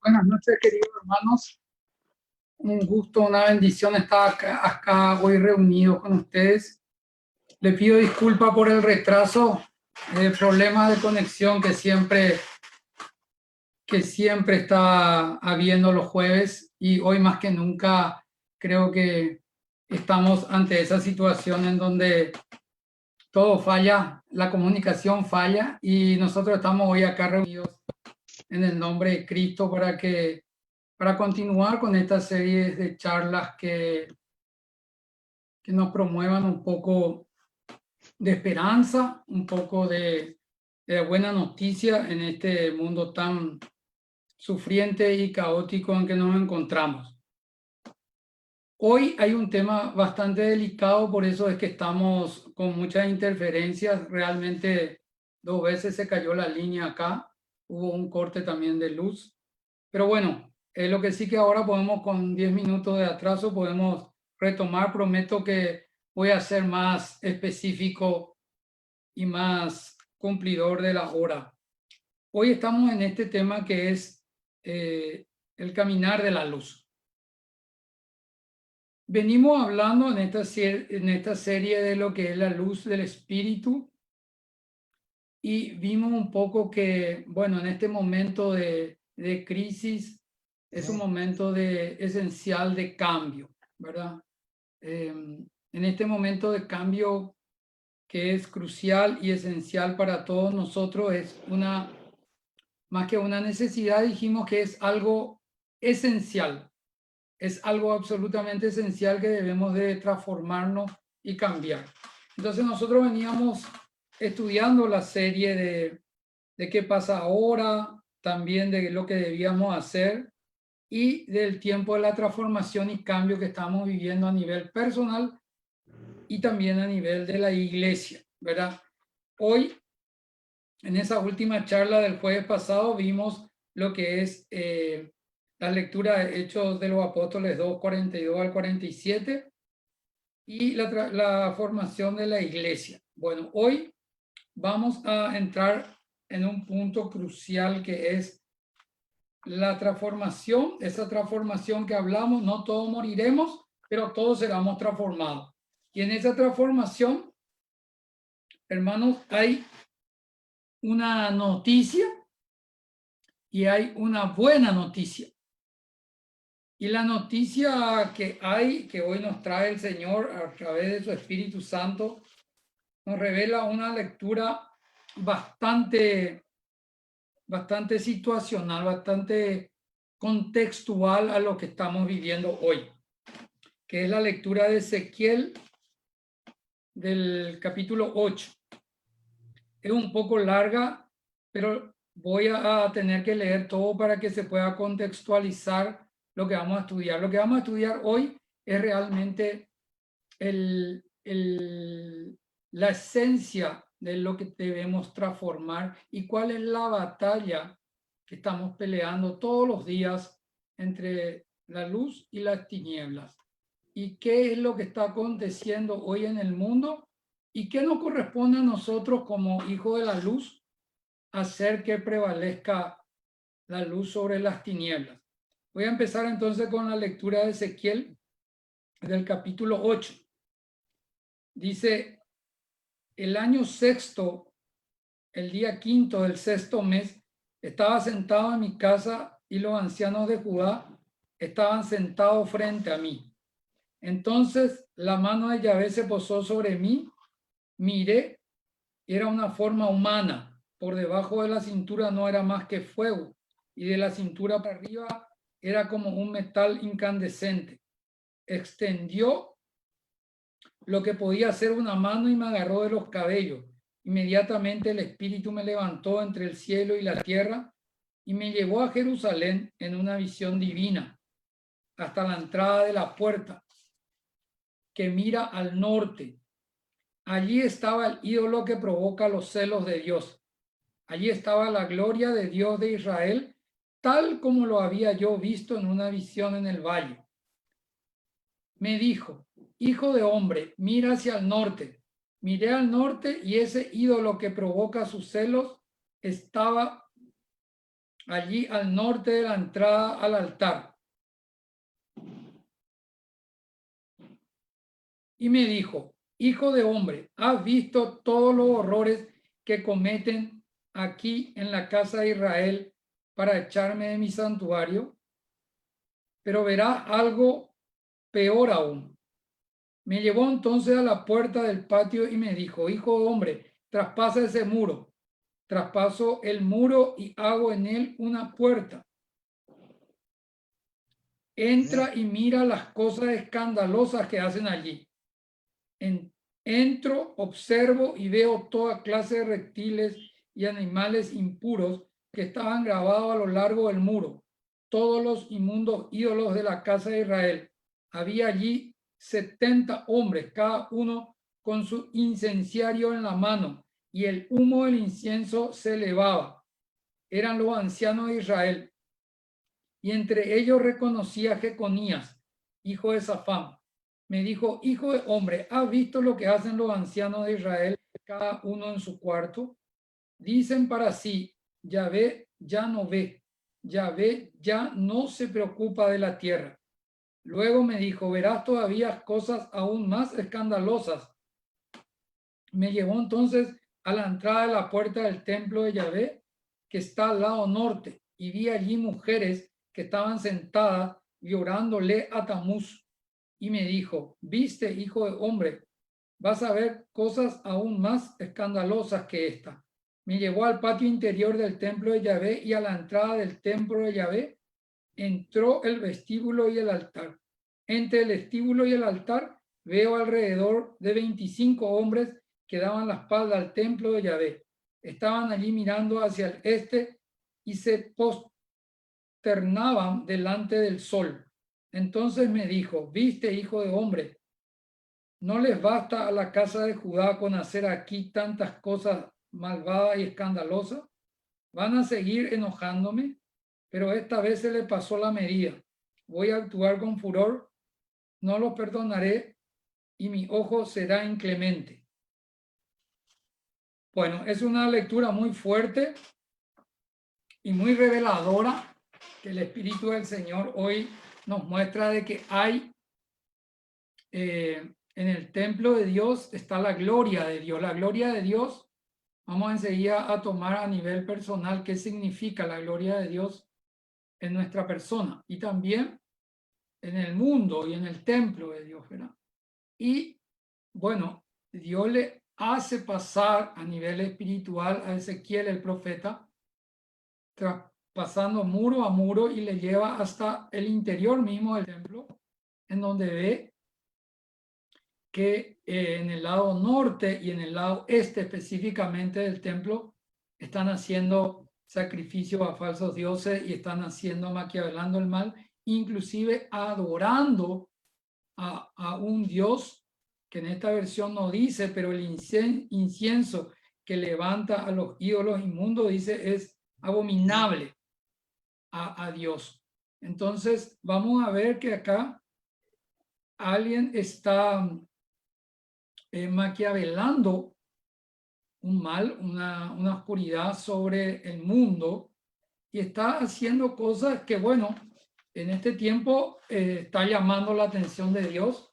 Buenas noches, queridos hermanos. Un gusto, una bendición estar acá hoy reunido con ustedes. Le pido disculpas por el retraso, problemas de conexión que siempre está habiendo los jueves, y hoy más que nunca creo que estamos ante esa situación en donde todo falla, la comunicación falla, y nosotros estamos hoy acá reunidos en el nombre de Cristo para continuar con esta serie de charlas que nos promuevan un poco de esperanza, un poco de buena noticia en este mundo tan sufriente y caótico en que nos encontramos. Hoy hay un tema bastante delicado, por eso es que estamos con muchas interferencias. Realmente 2 veces se cayó la línea acá, hubo un corte también de luz. Pero bueno, lo que sí que ahora podemos, con 10 minutos de atraso, podemos retomar. Prometo que voy a ser más específico y más cumplidor de la hora. Hoy estamos en este tema que es el caminar de la luz. Venimos hablando en esta serie de lo que es la luz del espíritu, y vimos un poco que, bueno, en este momento de crisis es un momento esencial de cambio, ¿verdad? En este momento de cambio, que es crucial y esencial para todos nosotros, más que una necesidad, dijimos que es algo esencial, es algo absolutamente esencial que debemos de transformarnos y cambiar. Entonces nosotros veníamos estudiando la serie de qué pasa ahora, también de lo que debíamos hacer y del tiempo de la transformación y cambio que estamos viviendo a nivel personal y también a nivel de la iglesia, ¿verdad? Hoy, en esa última charla del jueves pasado, vimos lo que es la lectura de Hechos de los Apóstoles 2, 42 al 47 y la formación de la iglesia. Bueno, hoy vamos a entrar en un punto crucial que es la transformación, esa transformación que hablamos. No todos moriremos, pero todos seremos transformados. Y en esa transformación, hermanos, hay una noticia y hay una buena noticia. Y la noticia que hay, que hoy nos trae el Señor a través de su Espíritu Santo, nos revela una lectura bastante situacional, bastante contextual a lo que estamos viviendo hoy, que es la lectura de Ezequiel del capítulo 8. Es un poco larga, pero voy a tener que leer todo para que se pueda contextualizar lo que vamos a estudiar. Lo que vamos a estudiar hoy es realmente la esencia de lo que debemos transformar y cuál es la batalla que estamos peleando todos los días entre la luz y las tinieblas. Y qué es lo que está aconteciendo hoy en el mundo y qué nos corresponde a nosotros como hijos de la luz hacer que prevalezca la luz sobre las tinieblas. Voy a empezar entonces con la lectura de Ezequiel del capítulo 8. Dice: el año sexto, el día quinto del sexto mes, estaba sentado en mi casa y los ancianos de Judá estaban sentados frente a mí. Entonces la mano de Yahvé se posó sobre mí, miré, era una forma humana, por debajo de la cintura no era más que fuego, y de la cintura para arriba era como un metal incandescente. Extendió lo que podía ser una mano y me agarró de los cabellos. Inmediatamente el Espíritu me levantó entre el cielo y la tierra y me llevó a Jerusalén en una visión divina, hasta la entrada de la puerta que mira al norte. Allí estaba el ídolo que provoca los celos de Dios. Allí estaba la gloria de Dios de Israel, tal como lo había yo visto en una visión en el valle. Me dijo: hijo de hombre, mira hacia el norte. Miré al norte y ese ídolo que provoca sus celos estaba allí al norte de la entrada al altar. Y me dijo, hijo de hombre, ¿has visto todos los horrores que cometen aquí en la casa de Israel para echarme de mi santuario? Pero verás algo peor aún. Me llevó entonces a la puerta del patio y me dijo, hijo de hombre, traspasa ese muro. Traspaso el muro y hago en él una puerta. Entra y mira las cosas escandalosas que hacen allí. Entro, observo y veo toda clase de reptiles y animales impuros que estaban grabados a lo largo del muro. Todos los inmundos ídolos de la casa de Israel. Había allí 70 hombres, cada uno con su incenciario en la mano, y el humo del incienso se elevaba. Eran los ancianos de Israel. Y entre ellos reconocí a Jeconías, hijo de Safán. Me dijo, hijo de hombre, ¿has visto lo que hacen los ancianos de Israel, cada uno en su cuarto? Dicen para sí, Yahvé ya no ve, Yahvé ya no se preocupa de la tierra. Luego me dijo, verás todavía cosas aún más escandalosas. Me llevó entonces a la entrada de la puerta del templo de Yahvé, que está al lado norte, y vi allí mujeres que estaban sentadas llorándole a Tamuz. Y me dijo, viste, hijo de hombre, vas a ver cosas aún más escandalosas que esta. Me llevó al patio interior del templo de Yahvé, y a la entrada del templo de Yahvé entró el vestíbulo y el altar. Entre el vestíbulo y el altar veo alrededor de 25 hombres que daban la espalda al templo de Yahvé. Estaban allí mirando hacia el este y se posternaban delante del sol. Entonces me dijo, viste, hijo de hombre, ¿no les basta a la casa de Judá con hacer aquí tantas cosas malvadas y escandalosas? ¿Van a seguir enojándome? Pero esta vez se le pasó la medida. Voy a actuar con furor, no los perdonaré y mi ojo será inclemente. Bueno, es una lectura muy fuerte y muy reveladora que el Espíritu del Señor hoy nos muestra de que hay en el templo de Dios está la gloria de Dios. La gloria de Dios, vamos enseguida a tomar a nivel personal qué significa la gloria de Dios en nuestra persona y también en el mundo y en el templo de Dios, ¿verdad? Y bueno, Dios le hace pasar a nivel espiritual a Ezequiel el profeta, pasando muro a muro y le lleva hasta el interior mismo del templo, en donde ve que en el lado norte y en el lado este específicamente del templo están haciendo sacrificios a falsos dioses y están haciendo, maquiavelando el mal, inclusive adorando a un dios que en esta versión no dice, pero el incienso que levanta a los ídolos inmundos dice es abominable a Dios. Entonces vamos a ver que acá alguien está maquiavelando un mal, una oscuridad sobre el mundo y está haciendo cosas que, bueno, en este tiempo está llamando la atención de Dios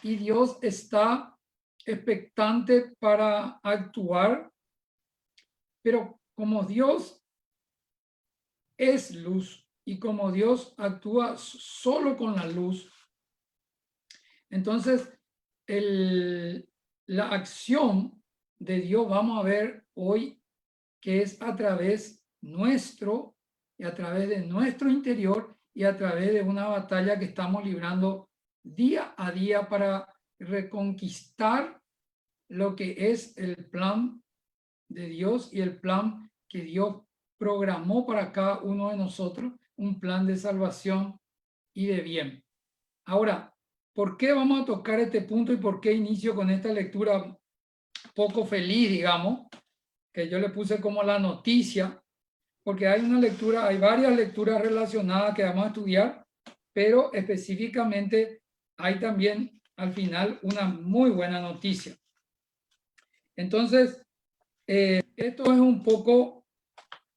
y Dios está expectante para actuar, pero como Dios es luz y como Dios actúa solo con la luz, entonces la acción de Dios vamos a ver hoy que es a través nuestro y a través de nuestro interior y a través de una batalla que estamos librando día a día para reconquistar lo que es el plan de Dios y el plan que Dios programó para cada uno de nosotros, un plan de salvación y de bien. Ahora, ¿por qué vamos a tocar este punto y por qué inicio con esta lectura poco feliz, digamos, que yo le puse como la noticia? Porque hay una lectura, hay varias lecturas relacionadas que vamos a estudiar, pero específicamente hay también al final una muy buena noticia. Entonces, esto es un poco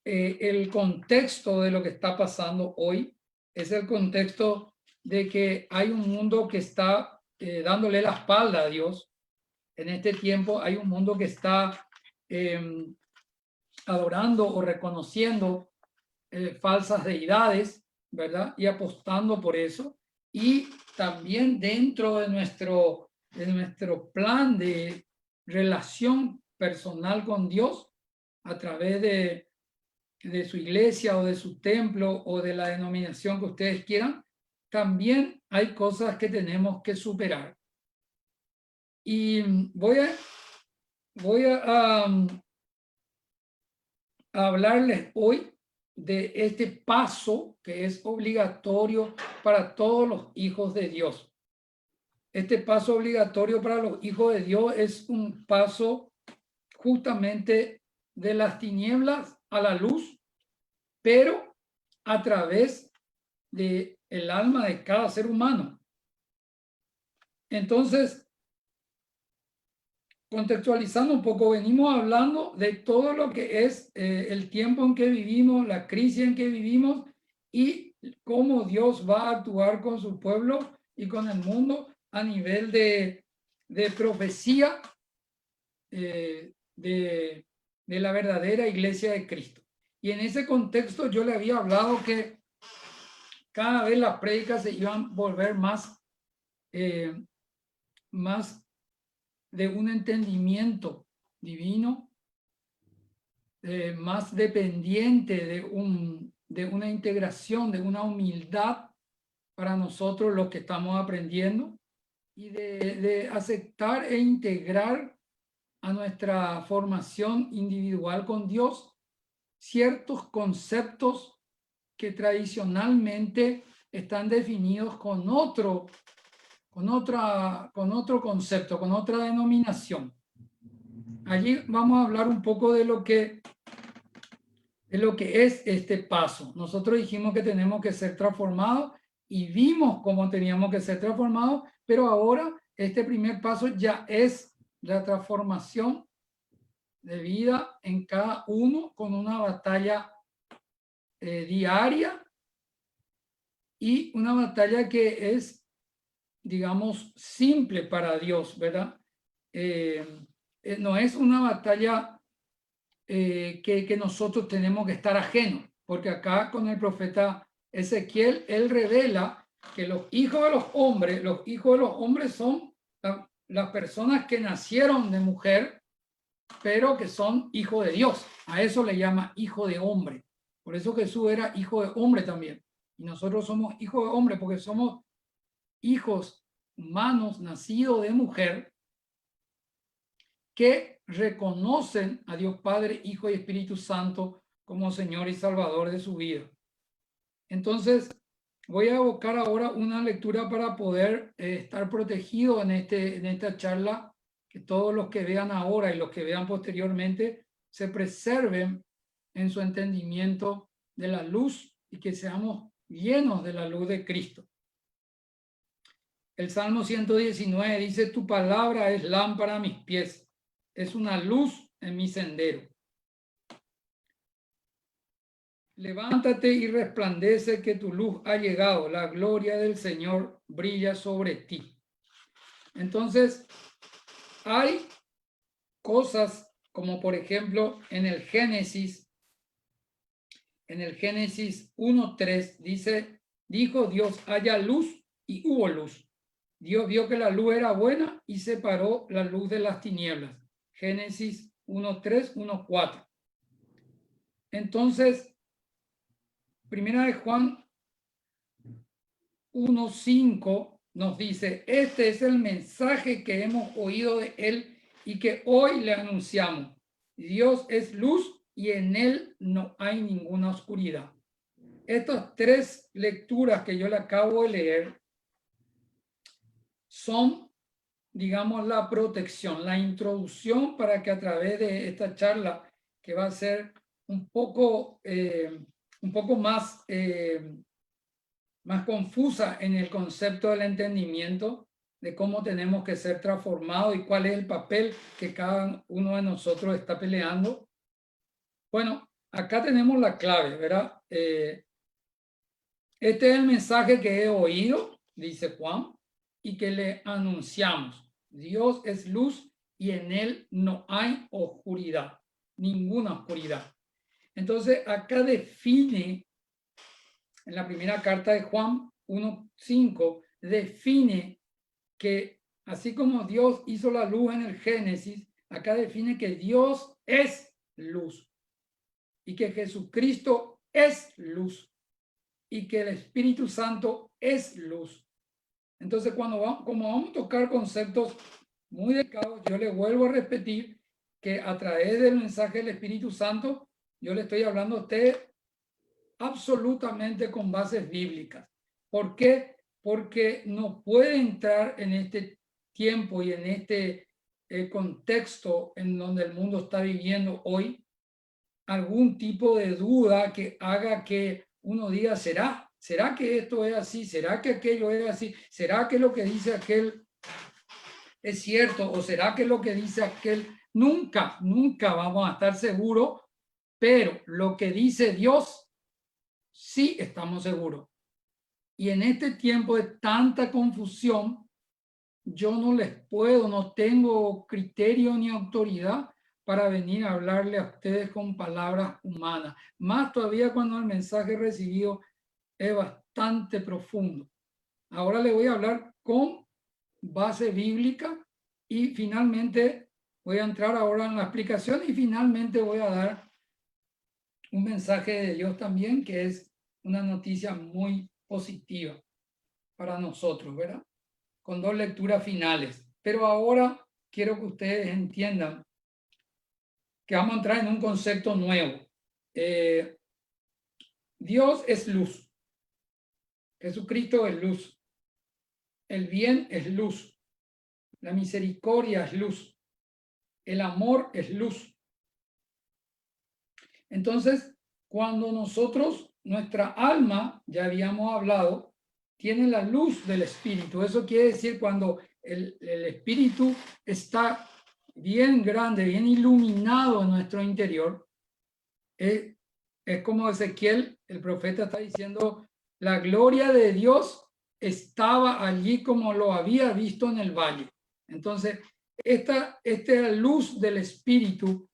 el contexto de lo que está pasando hoy es el contexto de que hay un mundo que está dándole la espalda a Dios. En este tiempo hay un mundo que está adorando o reconociendo falsas deidades, ¿verdad? Y apostando por eso. Y también dentro de nuestro plan de relación personal con Dios, a través de su iglesia o de su templo o de la denominación que ustedes quieran, también hay cosas que tenemos que superar. Y voy a hablarles hoy de este paso que es obligatorio para todos los hijos de Dios. Este paso obligatorio para los hijos de Dios es un paso justamente de las tinieblas a la luz, pero a través de el alma de cada ser humano. Entonces, contextualizando un poco, venimos hablando de todo lo que es el tiempo en que vivimos, la crisis en que vivimos y cómo Dios va a actuar con su pueblo y con el mundo a nivel de profecía de la verdadera iglesia de Cristo. Y en ese contexto yo le había hablado que cada vez las prédicas se iban a volver más de un entendimiento divino, más dependiente de una integración, de una humildad para nosotros los que estamos aprendiendo y de aceptar e integrar a nuestra formación individual con Dios ciertos conceptos que tradicionalmente están definidos con otro concepto, con otra denominación. Allí vamos a hablar un poco de lo que es este paso. Nosotros dijimos que tenemos que ser transformados y vimos cómo teníamos que ser transformados, pero ahora este primer paso ya es la transformación de vida en cada uno con una batalla diaria y una batalla que es, digamos, simple para Dios, ¿verdad? No es una batalla que nosotros tenemos que estar ajenos, porque acá con el profeta Ezequiel, él revela que los hijos de los hombres son las personas que nacieron de mujer, pero que son hijos de Dios. A eso le llama hijo de hombre. Por eso Jesús era hijo de hombre también. Y nosotros somos hijos de hombre porque somos hijos humanos nacidos de mujer que reconocen a Dios Padre, Hijo y Espíritu Santo como Señor y Salvador de su vida. Entonces, voy a evocar ahora una lectura para poder estar protegido en esta charla, que todos los que vean ahora y los que vean posteriormente se preserven en su entendimiento de la luz y que seamos llenos de la luz de Cristo. El Salmo 119 dice: tu palabra es lámpara a mis pies, es una luz en mi sendero. Levántate y resplandece, que tu luz ha llegado, la gloria del Señor brilla sobre ti. Entonces, hay cosas como por ejemplo en el Génesis 1:3 dice: dijo Dios, haya luz, y hubo luz. Dios vio que la luz era buena y separó la luz de las tinieblas. Génesis 1:3, 1:4. Entonces, Primera de Juan 1:5 nos dice: este es el mensaje que hemos oído de él y que hoy le anunciamos. Dios es luz y en él no hay ninguna oscuridad. Estas tres lecturas que yo le acabo de leer son, digamos, la protección, la introducción para que a través de esta charla, que va a ser un poco más confusa en el concepto del entendimiento de cómo tenemos que ser transformados y cuál es el papel que cada uno de nosotros está peleando. Bueno, acá tenemos la clave, ¿verdad? Este es el mensaje que he oído, dice Juan, y que le anunciamos. Dios es luz y en él no hay oscuridad, ninguna oscuridad. Entonces, acá define, en la primera carta de Juan 1:5, define que así como Dios hizo la luz en el Génesis, acá define que Dios es luz y que Jesucristo es luz y que el Espíritu Santo es luz. Entonces, como vamos a tocar conceptos muy delicados, yo le vuelvo a repetir que a través del mensaje del Espíritu Santo, yo le estoy hablando a usted absolutamente con bases bíblicas. ¿Por qué? Porque no puede entrar en este tiempo y en este contexto en donde el mundo está viviendo hoy algún tipo de duda que haga que uno diga, ¿será que esto es así? ¿Será que aquello es así? ¿Será que lo que dice aquel es cierto? ¿O será que lo que dice aquel? Nunca vamos a estar seguros, pero lo que dice Dios, sí estamos seguros. Y en este tiempo de tanta confusión, yo no tengo criterio ni autoridad para venir a hablarle a ustedes con palabras humanas. Más todavía cuando el mensaje recibido es bastante profundo. Ahora le voy a hablar con base bíblica y finalmente voy a entrar ahora en la explicación y finalmente voy a dar un mensaje de Dios también, que es una noticia muy positiva para nosotros, ¿verdad? Con dos lecturas finales. Pero ahora quiero que ustedes entiendan que vamos a entrar en un concepto nuevo. Dios es luz. Jesucristo es luz. El bien es luz. La misericordia es luz. El amor es luz. Entonces, cuando nuestra alma, ya habíamos hablado, tiene la luz del Espíritu. Eso quiere decir cuando el Espíritu está bien grande, bien iluminado en nuestro interior. Es como Ezequiel, el profeta, está diciendo, la gloria de Dios estaba allí como lo había visto en el valle. Entonces, esta luz del Espíritu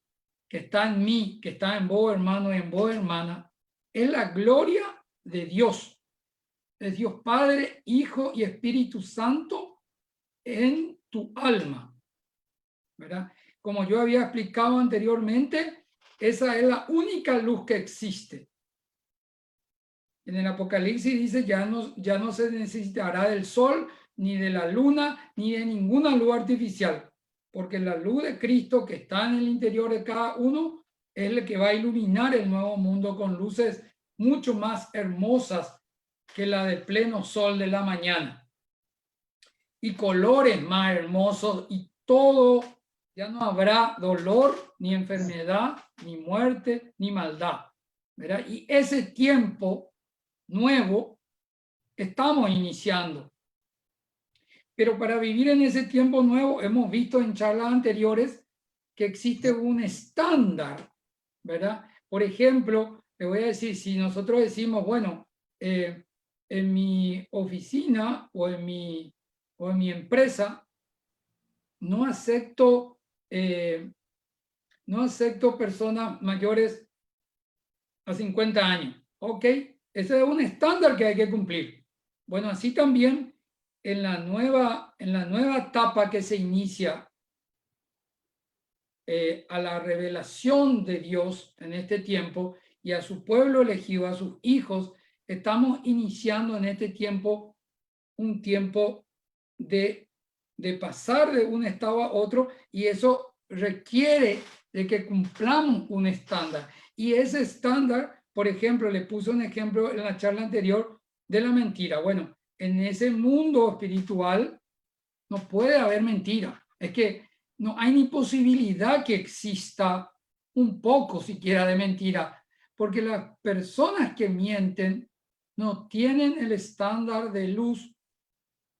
que está en mí, que está en vos, hermano, y en vos, hermana, es la gloria de Dios. Es Dios Padre, Hijo y Espíritu Santo en tu alma, ¿verdad? Como yo había explicado anteriormente, esa es la única luz que existe. En el Apocalipsis dice, ya no se necesitará del sol, ni de la luna, ni de ninguna luz artificial, porque la luz de Cristo que está en el interior de cada uno es el que va a iluminar el nuevo mundo con luces mucho más hermosas que la de pleno sol de la mañana. Y colores más hermosos y todo, ya no habrá dolor, ni enfermedad, ni muerte, ni maldad, ¿verdad? Y ese tiempo nuevo estamos iniciando. Pero para vivir en ese tiempo nuevo, hemos visto en charlas anteriores que existe un estándar, ¿verdad? Por ejemplo, le voy a decir, si nosotros decimos, bueno, en mi oficina o en mi empresa, no acepto personas mayores a 50 años. Ok, ese es un estándar que hay que cumplir. Bueno, así también en la nueva etapa que se inicia a la revelación de Dios en este tiempo y a su pueblo elegido, a sus hijos, estamos iniciando en este tiempo un tiempo de pasar de un estado a otro, y eso requiere de que cumplamos un estándar. Y ese estándar, por ejemplo, le puse un ejemplo en la charla anterior de la mentira. Bueno, en ese mundo espiritual no puede haber mentira. Es que no hay ni posibilidad que exista un poco siquiera de mentira, porque las personas que mienten no tienen el estándar de luz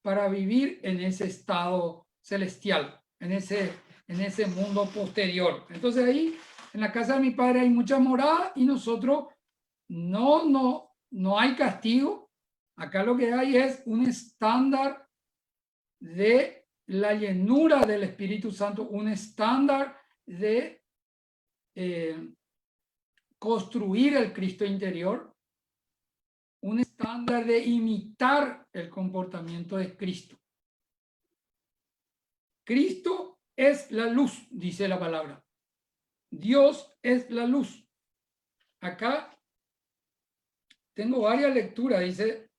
para vivir en ese estado celestial, en ese mundo posterior. Entonces ahí en la casa de mi padre hay muchas moradas y nosotros no hay castigo. Acá lo que hay es un estándar de la llenura del Espíritu Santo, un estándar de construir el Cristo interior, un estándar de imitar el comportamiento de Cristo. Cristo es la luz, dice la palabra. Dios es la luz. Acá tengo varias lecturas, dice: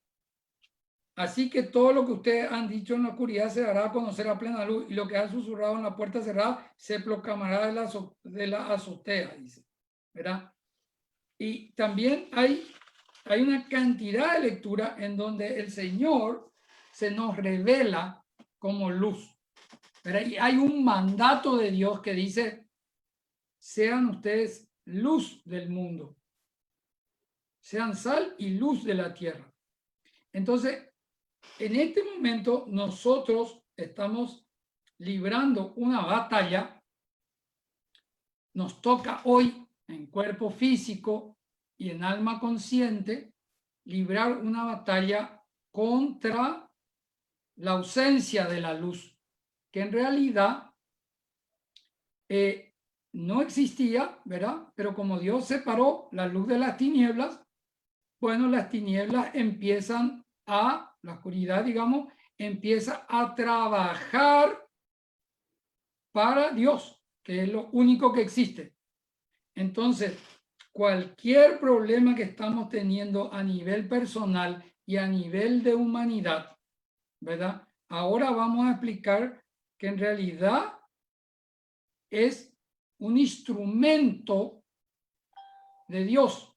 así que todo lo que ustedes han dicho en la oscuridad se dará a conocer a plena luz, y lo que ha susurrado en la puerta cerrada se proclamará de la azotea, dice, ¿verdad? Y también hay una cantidad de lecturas en donde el Señor se nos revela como luz, ¿verdad? Y hay un mandato de Dios que dice: sean ustedes luz del mundo, sean sal y luz de la tierra. Entonces, en este momento nosotros estamos librando una batalla. Nos toca hoy, en cuerpo físico y en alma consciente, librar una batalla contra la ausencia de la luz, que en realidad no existía, ¿verdad? Pero como Dios separó la luz de las tinieblas, bueno, las tinieblas empiezan la oscuridad, digamos, empieza a trabajar para Dios, que es lo único que existe. Entonces, cualquier problema que estamos teniendo a nivel personal y a nivel de humanidad, ¿verdad? Ahora vamos a explicar que en realidad es un instrumento de Dios.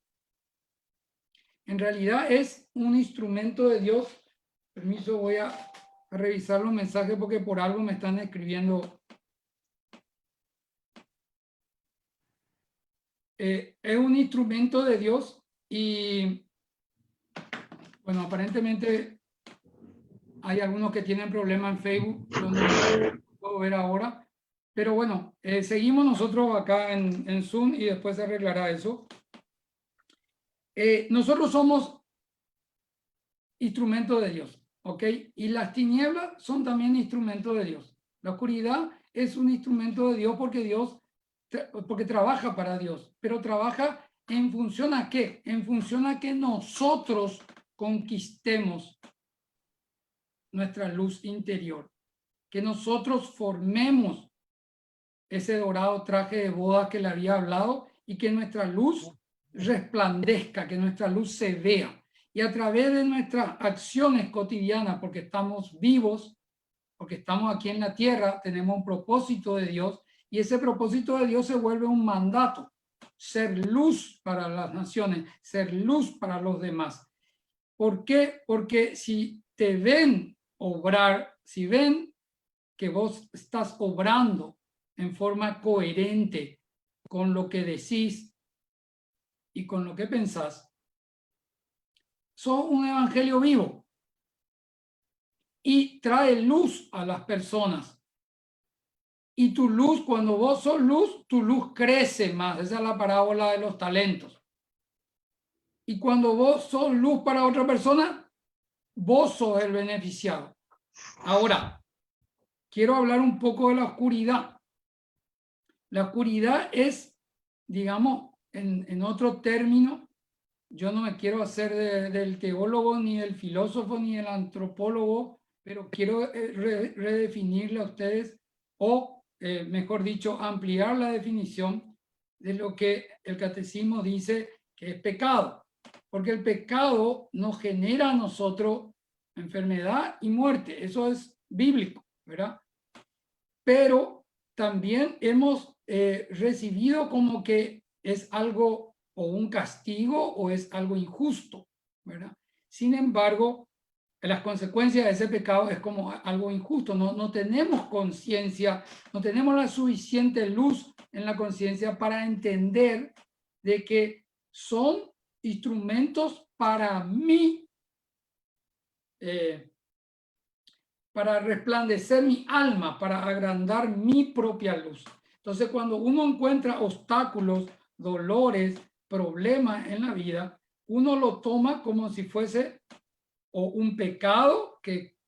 En realidad es un instrumento de Dios. Permiso, voy a revisar los mensajes porque por algo me están escribiendo. Es un instrumento de Dios y, bueno, aparentemente hay algunos que tienen problemas en Facebook, pero no lo puedo ver ahora. Pero bueno, seguimos nosotros acá en Zoom y después se arreglará eso. Nosotros somos instrumentos de Dios, ¿ok? Y las tinieblas son también instrumentos de Dios. La oscuridad es un instrumento de Dios porque trabaja para Dios, pero trabaja en función a ¿qué? En función a que nosotros conquistemos nuestra luz interior, que nosotros formemos ese dorado traje de boda que le había hablado y que nuestra luz resplandezca, que nuestra luz se vea. Y a través de nuestras acciones cotidianas, porque estamos vivos, porque estamos aquí en la tierra, tenemos un propósito de Dios y ese propósito de Dios se vuelve un mandato: ser luz para las naciones, ser luz para los demás. ¿Por qué? Porque si te ven obrar, si ven que vos estás obrando en forma coherente con lo que decís y con lo que pensás, sos un evangelio vivo y trae luz a las personas. Y tu luz, cuando vos sos luz, tu luz crece más. Esa es la parábola de los talentos. Y cuando vos sos luz para otra persona, vos sos el beneficiado. Ahora, quiero hablar un poco de la oscuridad. La oscuridad es, digamos, en otro término, yo no me quiero hacer del teólogo, ni del filósofo, ni del antropólogo, pero quiero redefinirle a ustedes, o mejor dicho, ampliar la definición de lo que el catecismo dice que es pecado. Porque el pecado nos genera a nosotros enfermedad y muerte. Eso es bíblico, ¿verdad? Pero también hemos recibido como que es algo o un castigo o es algo injusto, ¿verdad? Sin embargo, las consecuencias de ese pecado es como algo injusto. No tenemos conciencia, no tenemos la suficiente luz en la conciencia para entender de que son instrumentos para mí, para resplandecer mi alma, para agrandar mi propia luz. Entonces, cuando uno encuentra obstáculos, dolores, problemas en la vida, uno lo toma como si fuese o un pecado que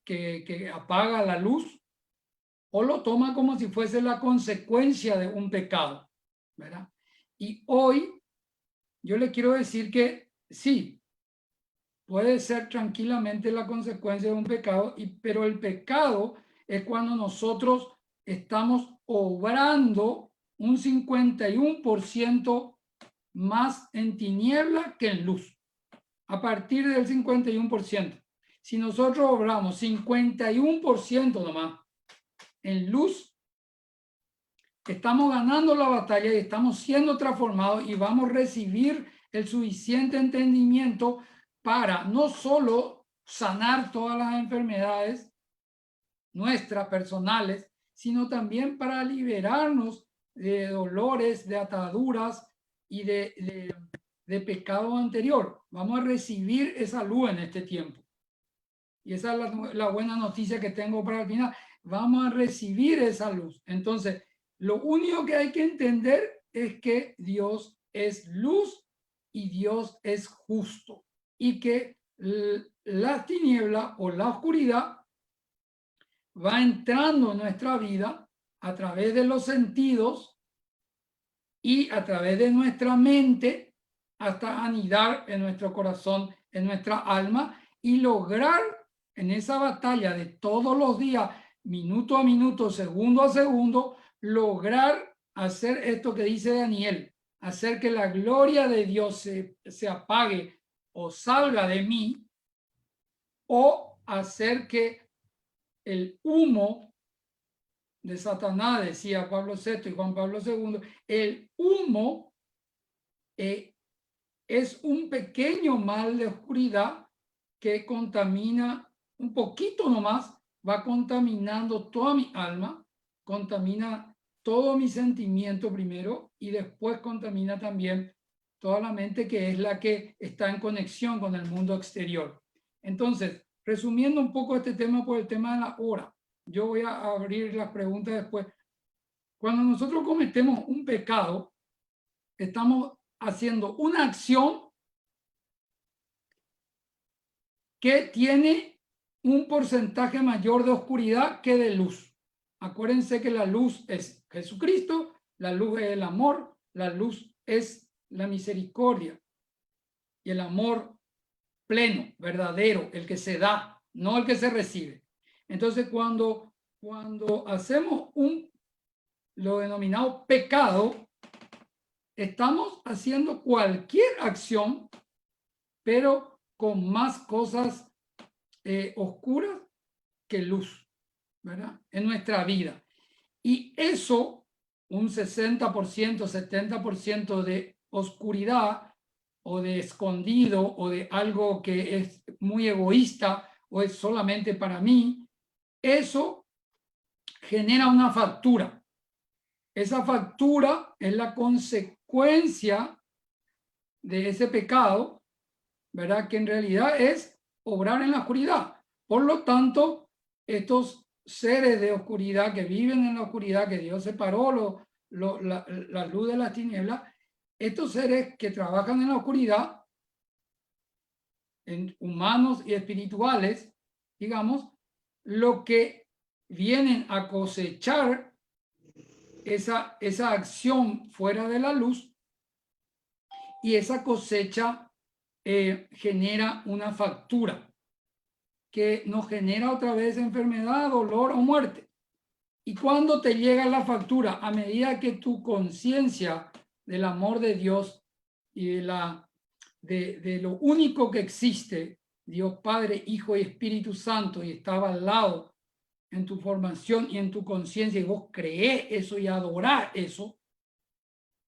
apaga la luz, o lo toma como si fuese la consecuencia de un pecado, ¿verdad? Y hoy yo le quiero decir que sí, puede ser tranquilamente la consecuencia de un pecado, pero el pecado es cuando nosotros estamos obrando un 51% más en tiniebla que en luz. A partir del 51%. Si nosotros obramos 51% nomás en luz, estamos ganando la batalla y estamos siendo transformados y vamos a recibir el suficiente entendimiento para no solo sanar todas las enfermedades nuestras personales, sino también para liberarnos de dolores, de ataduras y de pecado anterior. Vamos a recibir esa luz en este tiempo. Y esa es la buena noticia que tengo para el final. Vamos a recibir esa luz. Entonces, lo único que hay que entender es que Dios es luz y Dios es justo. Y que la tiniebla o la oscuridad va entrando en nuestra vida a través de los sentidos y a través de nuestra mente hasta anidar en nuestro corazón, en nuestra alma y lograr en esa batalla de todos los días, minuto a minuto, segundo a segundo, lograr hacer esto que dice Daniel, hacer que la gloria de Dios se apague o salga de mí, o hacer que el humo de Satanás, decía Pablo VI y Juan Pablo II, el humo es un pequeño mal de oscuridad que contamina un poquito nomás, va contaminando toda mi alma, contamina todo mi sentimiento primero y después contamina también toda la mente, que es la que está en conexión con el mundo exterior. Entonces, resumiendo un poco este tema por el tema de la hora, yo voy a abrir las preguntas después. Cuando nosotros cometemos un pecado, estamos haciendo una acción que tiene un porcentaje mayor de oscuridad que de luz. Acuérdense que la luz es Jesucristo, la luz es el amor, la luz es la misericordia y el amor pleno, verdadero, el que se da, no el que se recibe. Entonces, cuando hacemos lo denominado pecado, estamos haciendo cualquier acción, pero con más cosas oscuras que luz, ¿verdad? En nuestra vida. Y eso, un 60%, 70% de oscuridad o de escondido o de algo que es muy egoísta o es solamente para mí, eso genera una factura. Esa factura es la consecuencia de ese pecado, ¿verdad? Que en realidad es obrar en la oscuridad. Por lo tanto, estos seres de oscuridad que viven en la oscuridad, que Dios separó la luz de las tinieblas, estos seres que trabajan en la oscuridad, en humanos y espirituales, digamos, lo que vienen a cosechar esa acción fuera de la luz, y esa cosecha genera una factura que nos genera otra vez enfermedad, dolor o muerte. Y cuando te llega la factura, a medida que tu conciencia del amor de Dios y de lo único que existe, Dios Padre, Hijo y Espíritu Santo, y estaba al lado en tu formación y en tu conciencia, y vos creés eso y adorás eso,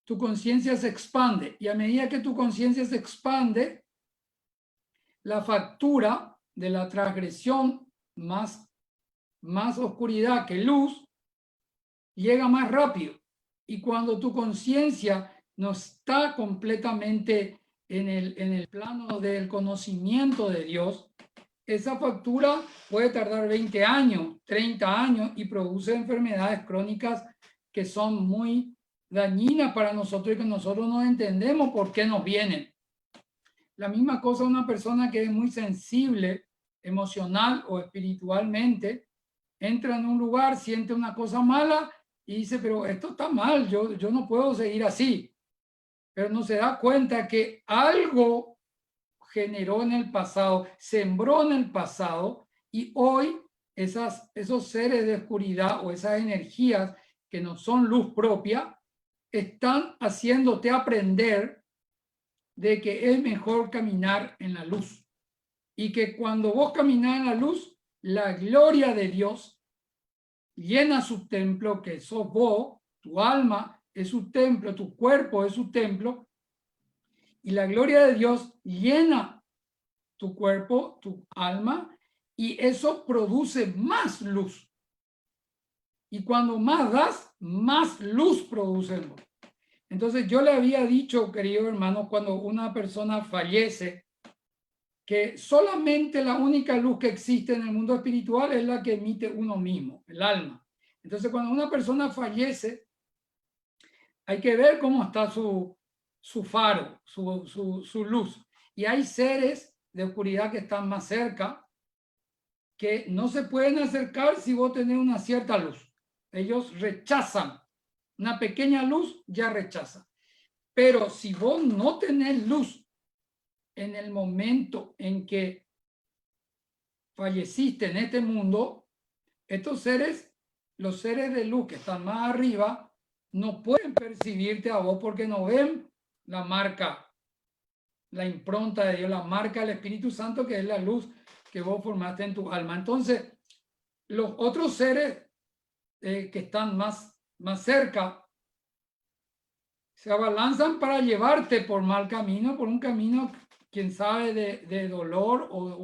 tu conciencia se expande. Y a medida que tu conciencia se expande, la factura de la transgresión, más oscuridad que luz, llega más rápido. Y cuando tu conciencia no está completamente en el plano del conocimiento de Dios, esa factura puede tardar 20 años, 30 años y produce enfermedades crónicas que son muy dañinas para nosotros y que nosotros no entendemos por qué nos vienen. La misma cosa una persona que es muy sensible emocional o espiritualmente, entra en un lugar, siente una cosa mala y dice, pero esto está mal, yo no puedo seguir así. Pero no se da cuenta que algo generó en el pasado, sembró en el pasado y hoy esos seres de oscuridad o esas energías que no son luz propia están haciéndote aprender de que es mejor caminar en la luz y que cuando vos caminás en la luz, la gloria de Dios llena su templo, que sos vos, tu alma es su templo, tu cuerpo es su templo, y la gloria de Dios llena tu cuerpo, tu alma, y eso produce más luz. Y cuando más das, más luz producemos. Entonces yo le había dicho, querido hermano, cuando una persona fallece, que solamente la única luz que existe en el mundo espiritual es la que emite uno mismo, el alma. Entonces cuando una persona fallece, hay que ver cómo está su faro, su luz. Y hay seres de oscuridad que están más cerca, que no se pueden acercar si vos tenés una cierta luz. Ellos rechazan. Una pequeña luz ya rechaza. Pero si vos no tenés luz en el momento en que falleciste en este mundo, estos seres, los seres de luz que están más arriba, no pueden percibirte a vos porque no ven la marca, la impronta de Dios, la marca del Espíritu Santo, que es la luz que vos formaste en tu alma. Entonces, los otros seres que están más cerca se abalanzan para llevarte por mal camino, por un camino, quién sabe, de dolor o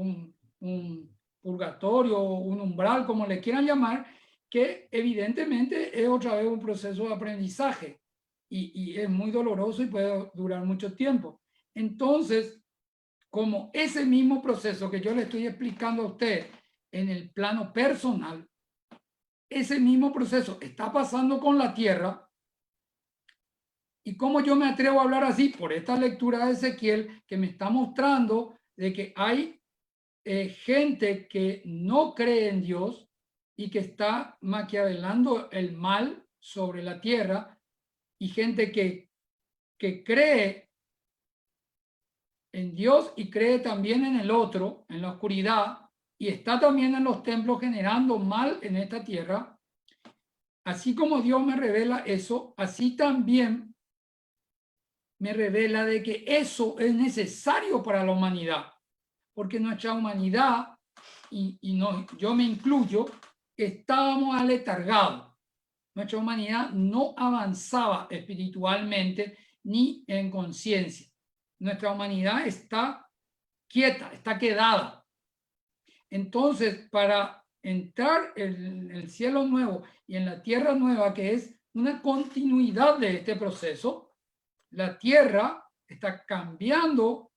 un purgatorio o un umbral, como le quieran llamar, que evidentemente es otra vez un proceso de aprendizaje y es muy doloroso y puede durar mucho tiempo. Entonces, como ese mismo proceso que yo le estoy explicando a usted en el plano personal, ese mismo proceso está pasando con la tierra. ¿Y cómo yo me atrevo a hablar así? Por esta lectura de Ezequiel que me está mostrando de que hay gente que no cree en Dios y que está maquiavelando el mal sobre la tierra, y gente que cree en Dios y cree también en el otro, en la oscuridad, y está también en los templos generando mal en esta tierra. Así como Dios me revela eso, así también me revela de que eso es necesario para la humanidad, porque nuestra humanidad, y no, yo me incluyo, estábamos aletargados. Nuestra humanidad no avanzaba espiritualmente ni en conciencia. Nuestra humanidad está quieta, está quedada. Entonces, para entrar en el cielo nuevo y en la tierra nueva, que es una continuidad de este proceso, la tierra está cambiando,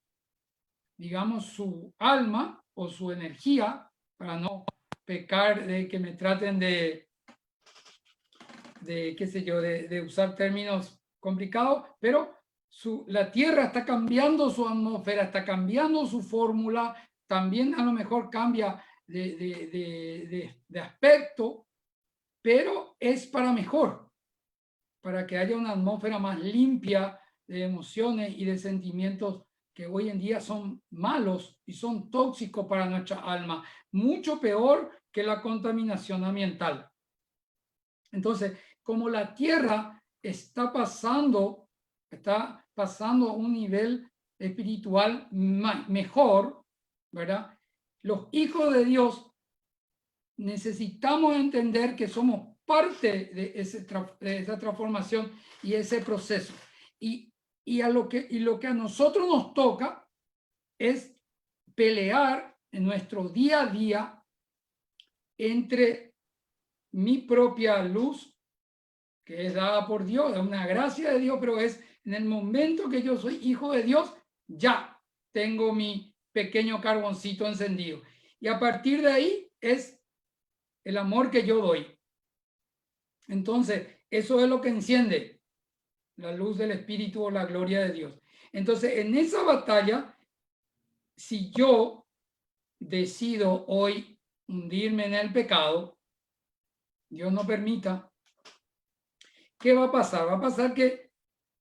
digamos, su alma o su energía, para no pecar de que me traten de qué sé yo, de usar términos complicados, pero la tierra está cambiando su atmósfera, está cambiando su fórmula, también a lo mejor cambia de aspecto, pero es para mejor, para que haya una atmósfera más limpia de emociones y de sentimientos que hoy en día son malos y son tóxicos para nuestra alma, mucho peor que la contaminación ambiental. Entonces, como la tierra está pasando a un nivel espiritual mejor, ¿verdad? Los hijos de Dios necesitamos entender que somos parte de esa transformación y ese proceso. Y lo que a nosotros nos toca es pelear en nuestro día a día entre mi propia luz, que es dada por Dios, es una gracia de Dios, pero es en el momento que yo soy hijo de Dios, ya tengo mi pequeño carboncito encendido. Y a partir de ahí es el amor que yo doy. Entonces, Eso es lo que enciende la luz del Espíritu o la gloria de Dios. Entonces, en esa batalla, si yo decido hoy hundirme en el pecado, Dios no permita, ¿qué va a pasar? Va a pasar que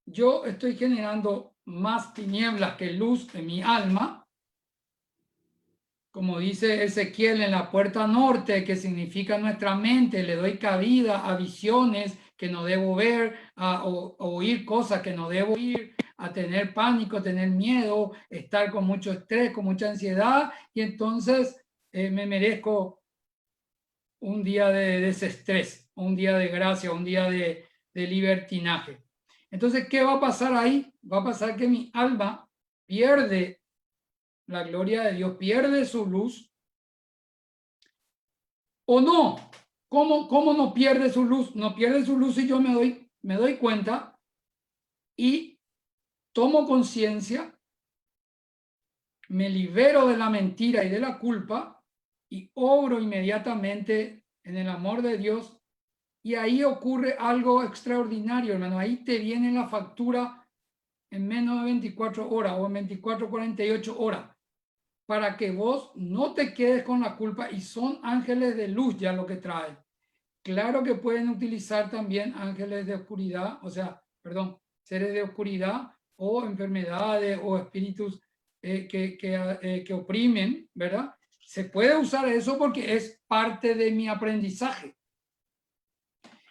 yo estoy generando más tinieblas que luz en mi alma, como dice Ezequiel en la puerta norte, que significa nuestra mente, le doy cabida a visiones que no debo ver, a oír cosas que no debo oír, a tener pánico, tener miedo, estar con mucho estrés, con mucha ansiedad, y entonces me merezco un día de desestrés, un día de gracia, un día de libertinaje. Entonces, ¿qué va a pasar ahí? Va a pasar que mi alma pierde la gloria de Dios, pierde su luz, o no. ¿Cómo no pierde su luz? No pierde su luz si yo me doy cuenta y tomo conciencia, me libero de la mentira y de la culpa y obro inmediatamente en el amor de Dios. Y ahí ocurre algo extraordinario, hermano. Ahí te viene la factura en menos de 24 horas o en 24, 48 horas, para que vos no te quedes con la culpa, y son ángeles de luz ya lo que traen. Claro que pueden utilizar también ángeles de oscuridad, o sea, perdón, seres de oscuridad o enfermedades o espíritus que oprimen, ¿verdad? Se puede usar eso porque es parte de mi aprendizaje.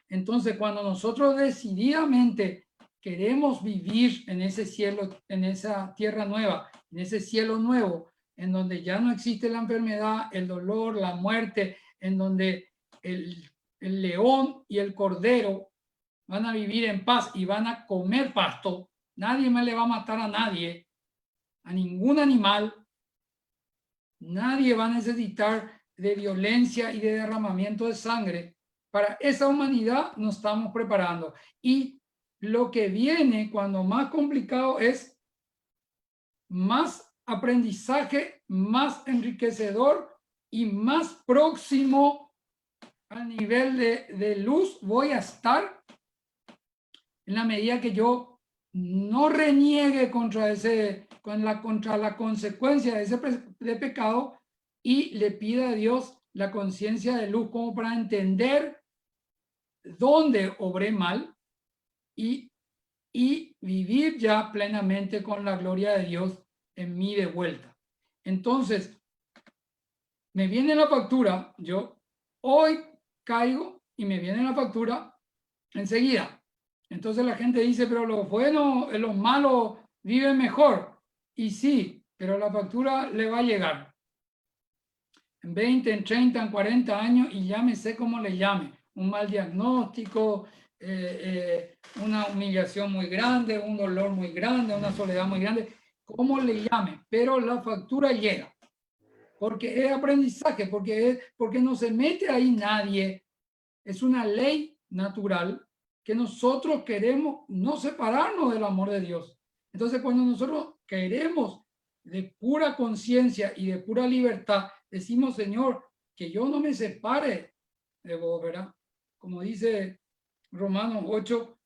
Entonces, cuando nosotros decididamente queremos vivir en ese cielo, en esa tierra nueva, en ese cielo nuevo, en donde ya no existe la enfermedad, el dolor, la muerte, en donde el león y el cordero van a vivir en paz y van a comer pasto, nadie más le va a matar a nadie, a ningún animal, nadie va a necesitar de violencia y de derramamiento de sangre. Para esa humanidad nos estamos preparando. Y lo que viene cuando más complicado es más aprendizaje, más enriquecedor y más próximo al nivel de luz voy a estar en la medida que yo no reniegue contra la consecuencia de ese de pecado y le pida a Dios la conciencia de luz como para entender dónde obré mal y vivir ya plenamente con la gloria de Dios en mí de vuelta. Entonces, me viene la factura, yo hoy caigo y me viene la factura enseguida. Entonces la gente dice, pero los buenos, los malos viven mejor. Y sí, pero la factura le va a llegar. En 20, en 30, en 40 años, y llámese como le llame. Un mal diagnóstico, una humillación muy grande, un dolor muy grande, una soledad muy grande, como le llame. Pero la factura llega. Porque es aprendizaje, porque no se mete ahí nadie. Es una ley natural que nosotros queremos no separarnos del amor de Dios. Entonces, cuando nosotros queremos de pura conciencia y de pura libertad, decimos, Señor, que yo no me separe de vos, ¿verdad? Como dice Romanos 8,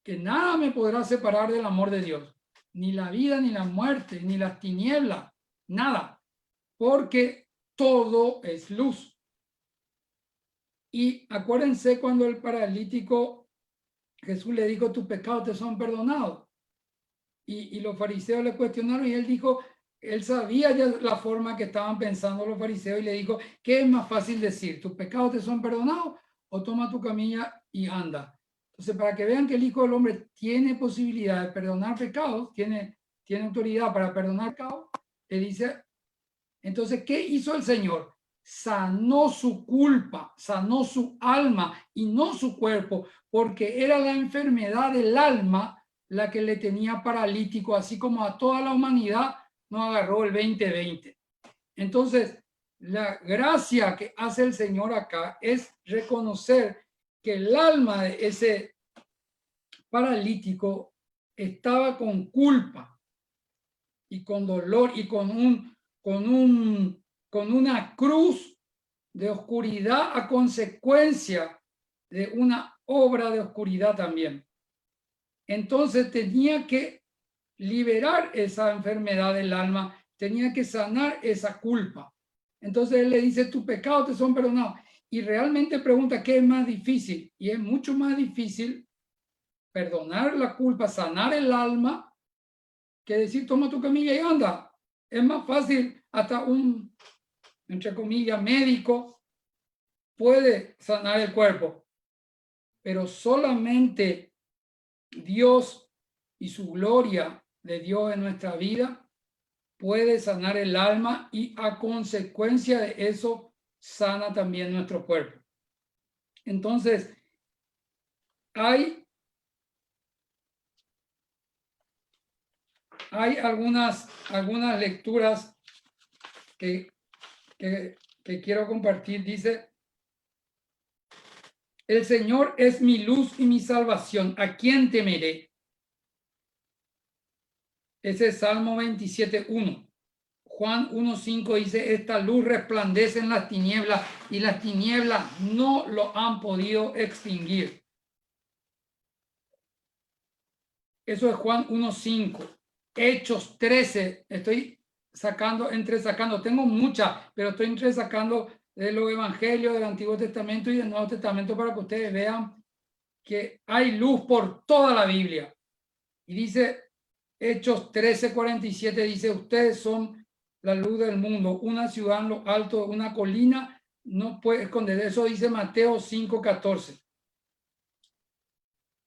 que nada me podrá separar del amor de Dios, ni la vida, ni la muerte, ni las tinieblas, nada, porque todo es luz. Y acuérdense cuando el paralítico, Jesús le dijo, tus pecados te son perdonados. Y los fariseos le cuestionaron y él dijo, él sabía ya la forma que estaban pensando los fariseos y le dijo, ¿qué es más fácil decir? ¿Tus pecados te son perdonados o toma tu camilla y anda? Entonces, para que vean que el Hijo del Hombre tiene posibilidad de perdonar pecados, tiene autoridad para perdonar pecados, le dice, entonces, ¿qué hizo el Señor? Sanó su culpa, sanó su alma y no su cuerpo, porque era la enfermedad del alma la que le tenía paralítico, así como a toda la humanidad nos agarró el 2020. Entonces, la gracia que hace el Señor acá es reconocer que el alma de ese paralítico estaba con culpa y con dolor y con una cruz de oscuridad a consecuencia de una obra de oscuridad también. Entonces tenía que liberar esa enfermedad del alma, tenía que sanar esa culpa. Entonces él le dice, tus pecados te son perdonados. Y realmente pregunta, ¿qué es más difícil? Y es mucho más difícil perdonar la culpa, sanar el alma, que decir, toma tu camilla y anda. Es más fácil, hasta un, entre comillas, médico puede sanar el cuerpo, pero solamente Dios y su gloria de Dios en nuestra vida puede sanar el alma y a consecuencia de eso sana también nuestro cuerpo. Entonces, hay algunas lecturas que quiero compartir. Dice, el Señor es mi luz y mi salvación, ¿a quién temeré? Ese es Salmo 27:1. Juan 1:5 dice, esta luz resplandece en las tinieblas y las tinieblas no lo han podido extinguir. Eso es Juan 1:5. Hechos 13, estoy entresacando, tengo muchas, pero estoy entresacando de los evangelios del Antiguo Testamento y del Nuevo Testamento para que ustedes vean que hay luz por toda la Biblia. Y dice Hechos 13:47, dice, ustedes son la luz del mundo, una ciudad en lo alto de una colina no puede esconder. Eso dice Mateo 5:14.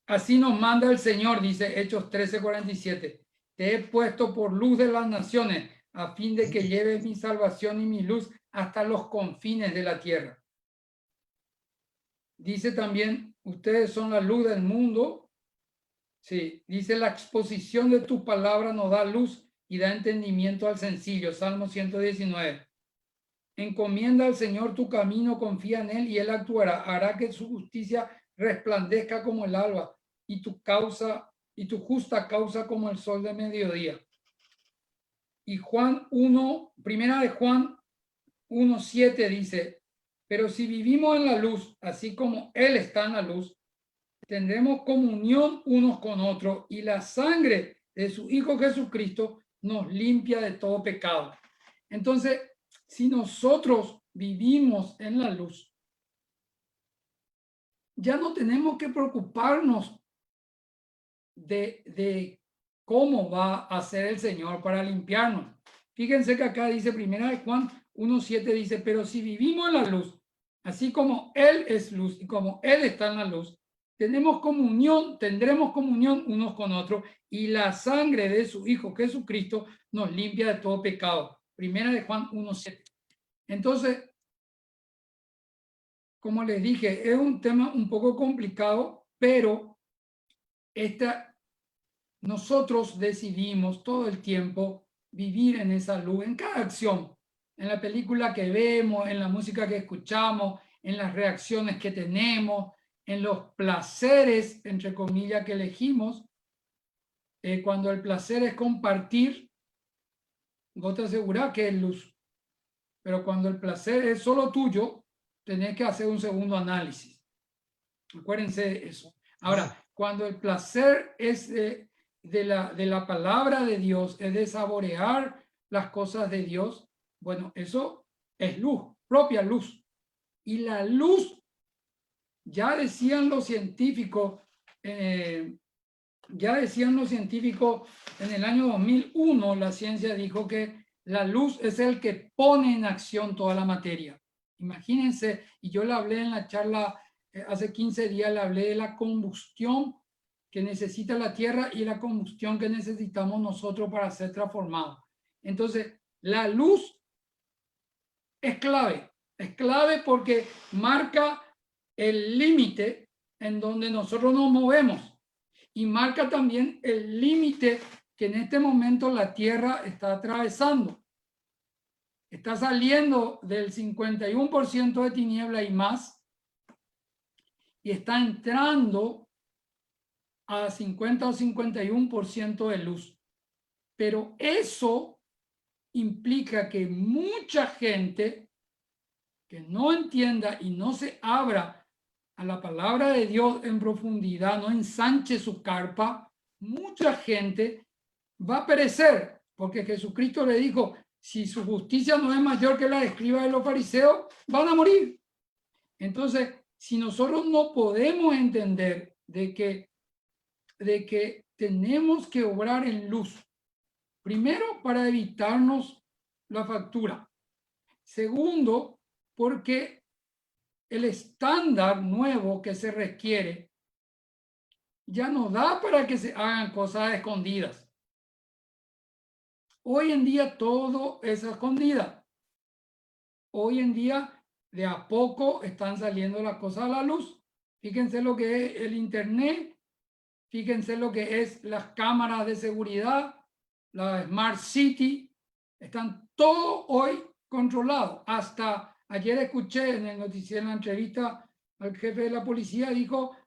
Así nos manda el Señor, dice Hechos 13:47. Te he puesto por luz de las naciones, a fin de que lleves mi salvación y mi luz hasta los confines de la tierra. Dice también, ustedes son la luz del mundo. Sí, dice, la exposición de tu palabra nos da luz y da entendimiento al sencillo. Salmo 119. Encomienda al Señor tu camino, confía en Él y Él actuará. Hará que su justicia resplandezca como el alba y tu justa causa como el sol de mediodía. Y primera de Juan 1:7 dice, pero si vivimos en la luz, así como Él está en la luz, tendremos comunión unos con otros y la sangre de su Hijo Jesucristo nos limpia de todo pecado. Entonces, si nosotros vivimos en la luz, ya no tenemos que preocuparnos de cómo va a hacer el Señor para limpiarnos. Fíjense que acá dice, primera de Juan 1:7 dice, pero si vivimos en la luz, así como Él es luz y como Él está en la luz, tendremos comunión unos con otros y la sangre de su Hijo Jesucristo nos limpia de todo pecado. Primera de Juan 1:7. Entonces, como les dije, es un tema un poco complicado, pero nosotros decidimos todo el tiempo vivir en esa luz, en cada acción, en la película que vemos, en la música que escuchamos, en las reacciones que tenemos, en los placeres, entre comillas, que elegimos. Cuando el placer es compartir, vos te asegurás que es luz. Pero cuando el placer es solo tuyo, tenés que hacer un segundo análisis. Acuérdense de eso. Ahora, cuando el placer es de la palabra de Dios, es de saborear las cosas de Dios, bueno, eso es luz, propia luz. Y la luz, ya decían los científicos, en el año 2001, la ciencia dijo que la luz es el que pone en acción toda la materia. Imagínense, y yo le hablé en la charla hace 15 días, le hablé de la combustión que necesita la Tierra y la combustión que necesitamos nosotros para ser transformados. Entonces, la luz es clave porque marca el límite en donde nosotros nos movemos y marca también el límite que en este momento la Tierra está atravesando. Está saliendo del 51% de tiniebla y más y está entrando a 50 o 51% de luz. Pero eso implica que mucha gente que no entienda y no se abra a la palabra de Dios en profundidad, no ensanche su carpa, mucha gente va a perecer, porque Jesucristo le dijo, si su justicia no es mayor que la de escribas de los fariseos, van a morir. Entonces, si nosotros no podemos entender de que tenemos que obrar en luz, primero para evitarnos la factura, segundo, porque el estándar nuevo que se requiere ya no da para que se hagan cosas escondidas. Hoy en día todo es escondida. Hoy en día de a poco están saliendo las cosas a la luz. Fíjense lo que es el internet, fíjense lo que es las cámaras de seguridad, la Smart City, están todo hoy controlado. Hasta ayer escuché en el noticiero, en la entrevista al jefe de la policía, dijo,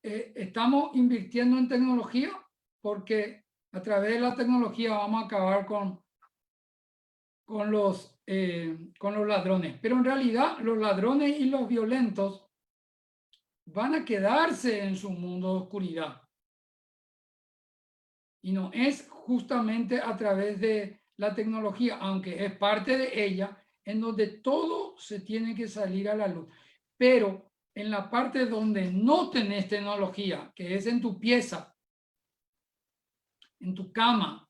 estamos invirtiendo en tecnología porque a través de la tecnología vamos a acabar con los ladrones. Pero en realidad los ladrones y los violentos van a quedarse en su mundo de oscuridad. Y no es justamente a través de la tecnología, aunque es parte de ella, en donde todo se tiene que salir a la luz. Pero en la parte donde no tenés tecnología, que es en tu pieza, en tu cama,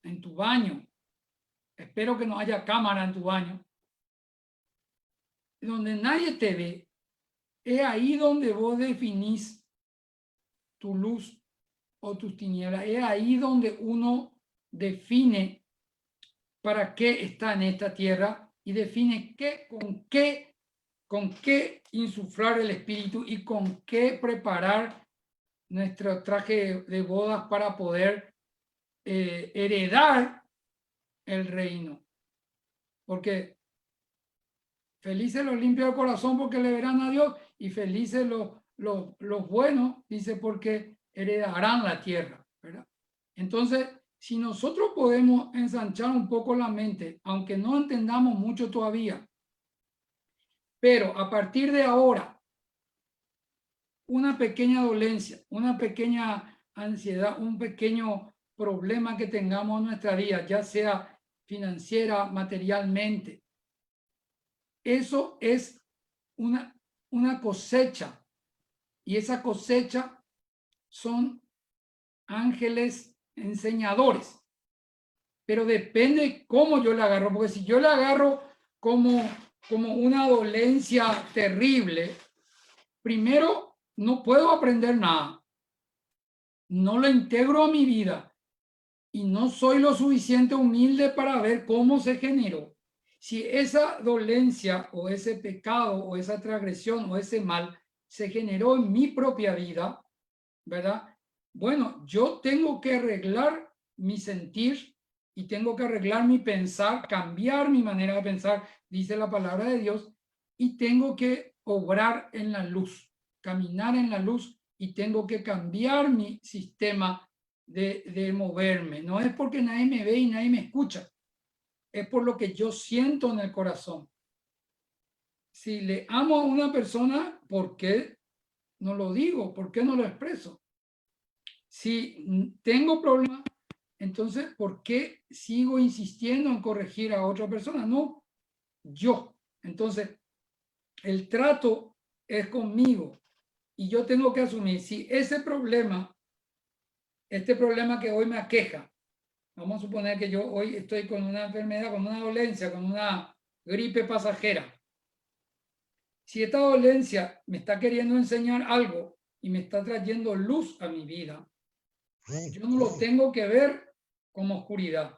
en tu baño, espero que no haya cámara en tu baño, donde nadie te ve, es ahí donde vos definís tu luz o tus tinieblas, es ahí donde uno define para qué está en esta tierra y define con qué insuflar el espíritu y con qué preparar nuestro traje de bodas para poder heredar el reino. Porque felices los limpios de corazón porque le verán a Dios, y felices los buenos, dice, porque heredarán la tierra, ¿verdad? Entonces, si nosotros podemos ensanchar un poco la mente, aunque no entendamos mucho todavía, pero a partir de ahora, una pequeña dolencia, una pequeña ansiedad, un pequeño problema que tengamos en nuestra vida, ya sea financiera, materialmente, eso es una cosecha, y esa cosecha son ángeles enseñadores, pero depende cómo yo la agarro, porque si yo la agarro como una dolencia terrible, primero no puedo aprender nada, no lo integro a mi vida y no soy lo suficiente humilde para ver cómo se generó. Si esa dolencia o ese pecado o esa transgresión o ese mal se generó en mi propia vida, ¿verdad? Bueno, yo tengo que arreglar mi sentir y tengo que arreglar mi pensar, cambiar mi manera de pensar, dice la palabra de Dios, y tengo que obrar en la luz, caminar en la luz, y tengo que cambiar mi sistema de moverme. No es porque nadie me ve y nadie me escucha, es por lo que yo siento en el corazón. Si le amo a una persona, ¿por qué no lo digo? ¿Por qué no lo expreso? Si tengo problemas, entonces, ¿por qué sigo insistiendo en corregir a otra persona? No, yo. Entonces, el trato es conmigo y yo tengo que asumir si ese problema, este problema que hoy me aqueja, vamos a suponer que yo hoy estoy con una enfermedad, con una dolencia, con una gripe pasajera. Si esta dolencia me está queriendo enseñar algo y me está trayendo luz a mi vida, yo no lo tengo que ver como oscuridad.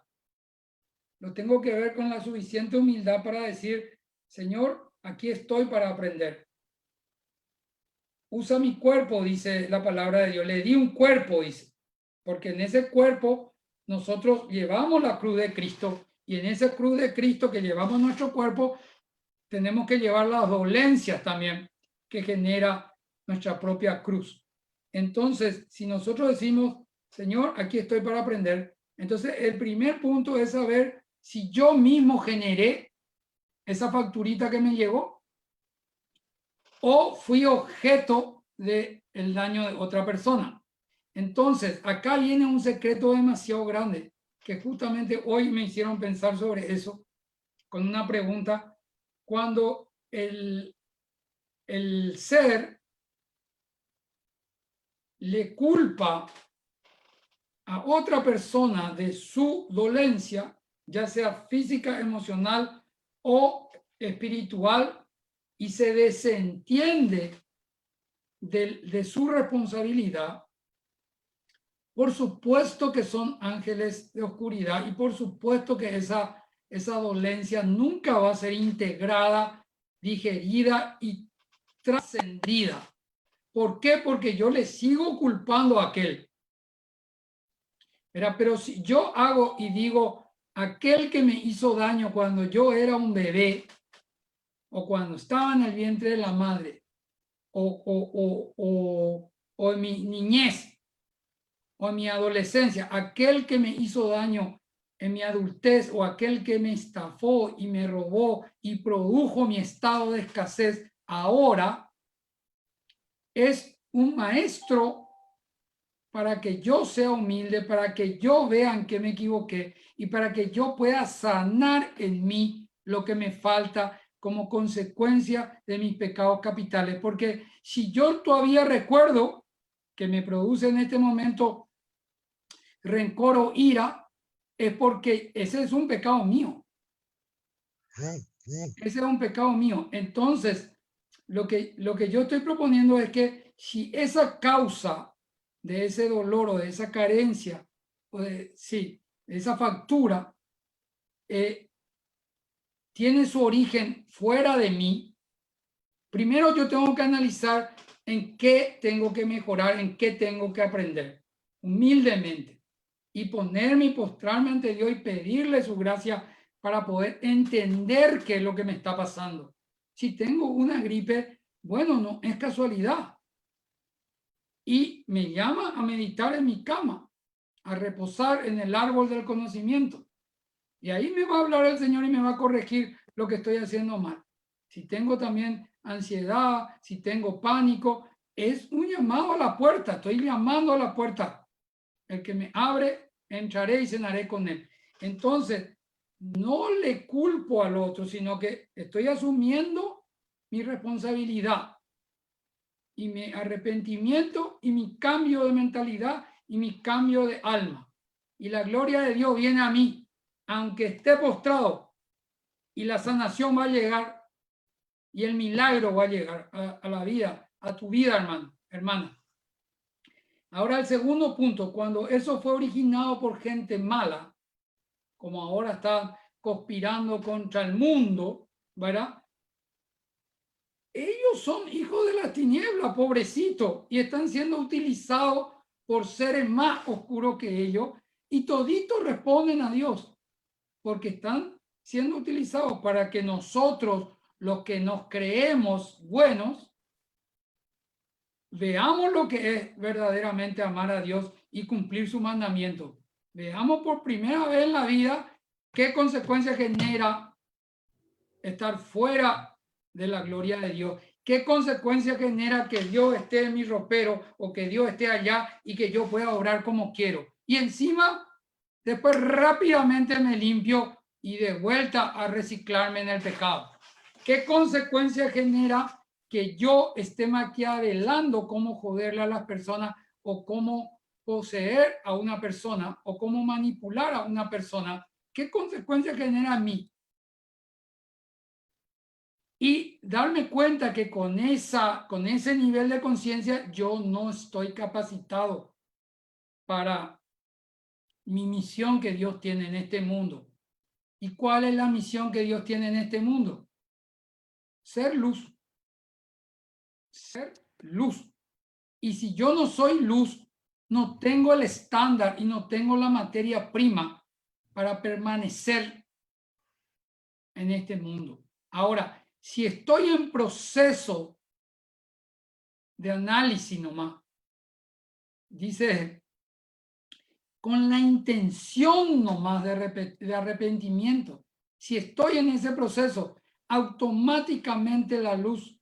Lo tengo que ver con la suficiente humildad para decir, Señor, aquí estoy para aprender. Usa mi cuerpo, dice la palabra de Dios. Le di un cuerpo, dice, porque en ese cuerpo nosotros llevamos la cruz de Cristo, y en esa cruz de Cristo que llevamos nuestro cuerpo, tenemos que llevar las dolencias también que genera nuestra propia cruz. Entonces, si nosotros decimos, Señor, aquí estoy para aprender, entonces el primer punto es saber si yo mismo generé esa facturita que me llegó. o fui objeto del daño de otra persona. Entonces, acá viene un secreto demasiado grande, que justamente hoy me hicieron pensar sobre eso, con una pregunta. Cuando el ser le culpa a otra persona de su dolencia, ya sea física, emocional o espiritual, y se desentiende de su responsabilidad, por supuesto que son ángeles de oscuridad y por supuesto que esa dolencia nunca va a ser integrada, digerida y trascendida. ¿Por qué? Porque yo le sigo culpando a aquel. Pero si yo hago y digo, aquel que me hizo daño cuando yo era un bebé o cuando estaba en el vientre de la madre o en mi niñez o en mi adolescencia, aquel que me hizo daño en mi adultez o aquel que me estafó y me robó y produjo mi estado de escasez, ahora es un maestro para que yo sea humilde, para que yo vea en qué me equivoqué y para que yo pueda sanar en mí lo que me falta como consecuencia de mis pecados capitales. Porque si yo todavía recuerdo que me produce en este momento rencor o ira, es porque ese es un pecado mío. Ese es un pecado mío. Entonces, lo que yo estoy proponiendo es que si esa causa de ese dolor o de esa carencia, o de esa factura, tiene su origen fuera de mí, primero yo tengo que analizar en qué tengo que mejorar, en qué tengo que aprender, humildemente, y ponerme y postrarme ante Dios y pedirle su gracia para poder entender qué es lo que me está pasando. Si tengo una gripe, bueno, no es casualidad. Y me llama a meditar en mi cama, a reposar en el árbol del conocimiento. Y ahí me va a hablar el Señor y me va a corregir lo que estoy haciendo mal. Si tengo también ansiedad, si tengo pánico, es un llamado a la puerta. Estoy llamando a la puerta. El que me abre, entraré y cenaré con él. Entonces, no le culpo al otro, sino que estoy asumiendo mi responsabilidad y mi arrepentimiento y mi cambio de mentalidad y mi cambio de alma. Y la gloria de Dios viene a mí, aunque esté postrado, y la sanación va a llegar y el milagro va a llegar a la vida, a tu vida, hermano, hermana. Ahora el segundo punto, cuando eso fue originado por gente mala, como ahora está conspirando contra el mundo, ¿verdad? Ellos son hijos de la tiniebla, pobrecito, y están siendo utilizados por seres más oscuros que ellos, y toditos responden a Dios, porque están siendo utilizados para que nosotros, los que nos creemos buenos, veamos lo que es verdaderamente amar a Dios y cumplir su mandamiento. Veamos por primera vez en la vida qué consecuencia genera estar fuera de la gloria de Dios. ¿Qué consecuencia genera que Dios esté en mi ropero o que Dios esté allá y que yo pueda obrar como quiero? Y encima, después rápidamente me limpio y de vuelta a reciclarme en el pecado. ¿Qué consecuencia genera que yo esté maquiavelando cómo joderle a las personas o cómo poseer a una persona o cómo manipular a una persona? ¿Qué consecuencia genera a mí? Y darme cuenta que con ese nivel de conciencia yo no estoy capacitado para mi misión que Dios tiene en este mundo. ¿Y cuál es la misión que Dios tiene en este mundo? Ser luz. Ser luz. Y si yo no soy luz, no tengo el estándar y no tengo la materia prima para permanecer en este mundo. Ahora, si estoy en proceso de análisis nomás, dice, con la intención nomás de arrepentimiento, si estoy en ese proceso, automáticamente la luz